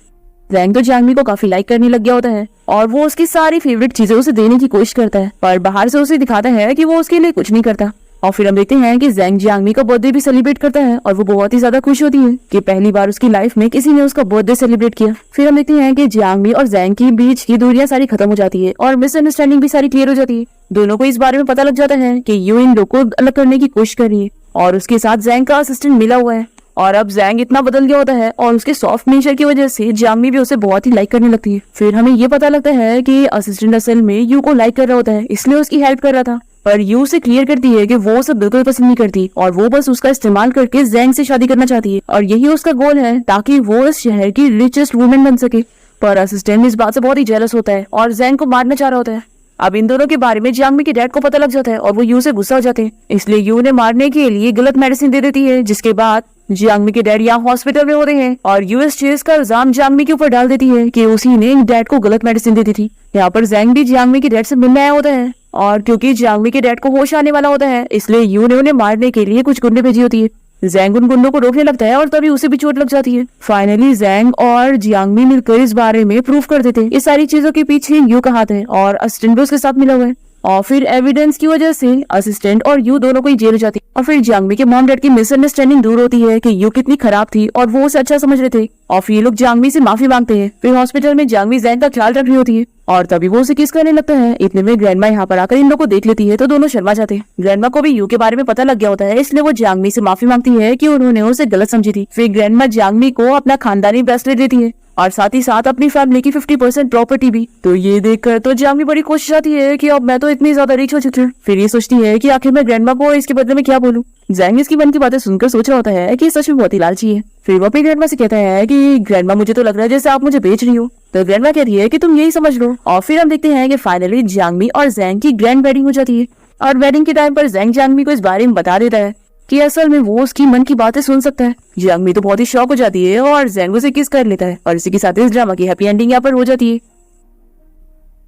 जैंग तो जियांगमी को काफी लाइक करने लग गया होता है और वो उसकी सारी फेवरेट चीजें उसे देने की कोशिश करता है, पर बाहर से उसे दिखाता है कि वो उसके लिए कुछ नहीं करता। और फिर हम देखते हैं कि जैंग जियांगमी का बर्थडे भी सेलिब्रेट करता है और वो बहुत ही ज्यादा खुश होती है कि पहली बार उसकी लाइफ में किसी ने उसका बर्थडे सेलिब्रेट किया। फिर हम देखते हैं कि जियांगमी और जैंग के बीच की दूरियां सारी खत्म हो जाती है और मिसअंडरस्टैंडिंग भी सारी क्लियर हो जाती है। दोनों को इस बारे में पता लग जाता है कि यू इन लोग को अलग करने की कोशिश कर रही है और उसके साथ जैंग का असिस्टेंट मिला हुआ है। और अब जैंग इतना बदल गया होता है और उसके सॉफ्ट नेचर की वजह से जियांगमी भी उसे बहुत ही लाइक करने लगती है। फिर हमें ये पता लगता है कि असिस्टेंट असल में यू को लाइक कर रहा होता है, इसलिए उसकी हेल्प कर रहा था। पर यू से क्लियर करती है कि वो सब बिल्कुल पसंद नहीं करती और वो बस उसका इस्तेमाल करके जैंग से शादी करना चाहती है और यही उसका गोल है ताकि वो इस शहर की रिचेस्ट वुमेन बन सके। पर असिस्टेंट इस बात से बहुत ही जेलस होता है और जैंग को मारना चाह रहा होता है। अब इन दोनों के बारे में जियांगमी के डैड को पता लग जाता है और वो यू से गुस्सा हो जाते हैं, इसलिए यू ने मारने के लिए गलत मेडिसिन दे देती है, जिसके बाद जियांगमी के डैड यहाँ हॉस्पिटल में होते हैं और यूएस चेस का इल्जाम जियांगमी के ऊपर डाल देती है कि उसी ने डैड को गलत मेडिसिन दे दी थी। यहाँ पर जैंग भी जियांगमी के डैड से मिलने आया होता है और क्योंकि जियांगमी के डैड को होश आने वाला होता है, इसलिए यू ने उन्हें मारने के लिए कुछ गुंडे भेजी होती है। जैंग उन गुंडों को रोकने लगता है और तभी उसे भी चोट लग जाती है। फाइनली जैंग और जियांगमी मिलकर इस बारे में प्रूफ कर देते हैं। इस सारी चीजों के पीछे यू का हाथ है और असिस्टेंट भी उसके साथ मिला हुआ है और फिर एविडेंस की वजह से असिस्टेंट और यू दोनों को ही जेल हो जाती है। और फिर जियांगमी के मॉम डैड की मिसअंडरस्टैंडिंग दूर होती है कि यू कितनी खराब थी और वो उसे अच्छा समझ रहे थे और फिर ये लोग जियांगमी से माफी मांगते हैं। फिर हॉस्पिटल में जियांगमी जैंग का ख्याल रख रही होती है और तभी वो उसे किस करने लगता है। इतने में ग्रैंडमा यहाँ पर आकर इन लोगों को देख लेती है तो दोनों शर्मा जाते हैं। ग्रैंडमा को भी यू के बारे में पता लग गया होता है, इसलिए वो जियांगमी से माफी मांगती है कि उन्होंने उसे गलत समझी थी। फिर ग्रैंडमा जियांगमी को अपना खानदानी ब्रेसलेट देती है और साथ ही साथ अपनी फैमिली की 50% प्रॉपर्टी भी। तो ये देखकर तो जियांगमी बड़ी खुश आती है कि अब मैं तो इतनी ज्यादा रिच हो चुकी हूँ। फिर ये सोचती है कि आखिर मैं ग्रैंडमा को इसके बदले में क्या बोलूं। जैंग इसकी मन की बातें सुनकर सोच रहा होता है कि सच में बहुत ही लालची है। फिर वो अपनी ग्रैंडमा से कहता है कि ग्रैंडमा मुझे तो लग रहा है जैसे आप मुझे बेच रही हो। तो ग्रैंडमा कहती है कि तुम यही समझ लो। और फिर हम देखते हैं कि फाइनली जियांगमी और जैंग की ग्रैंड वेडिंग हो जाती है। और वेडिंग के टाइम पर जैंग जियांगमी को इस बारे में बता देता है कि असल में वो उसकी मन की बातें सुन सकता है। जियांगमी तो बहुत ही शॉक हो जाती है और जैंग उसे किस कर लेता है। और इसी के साथ इस ड्रामा की हैप्पी एंडिंग यहाँ पर हो जाती है।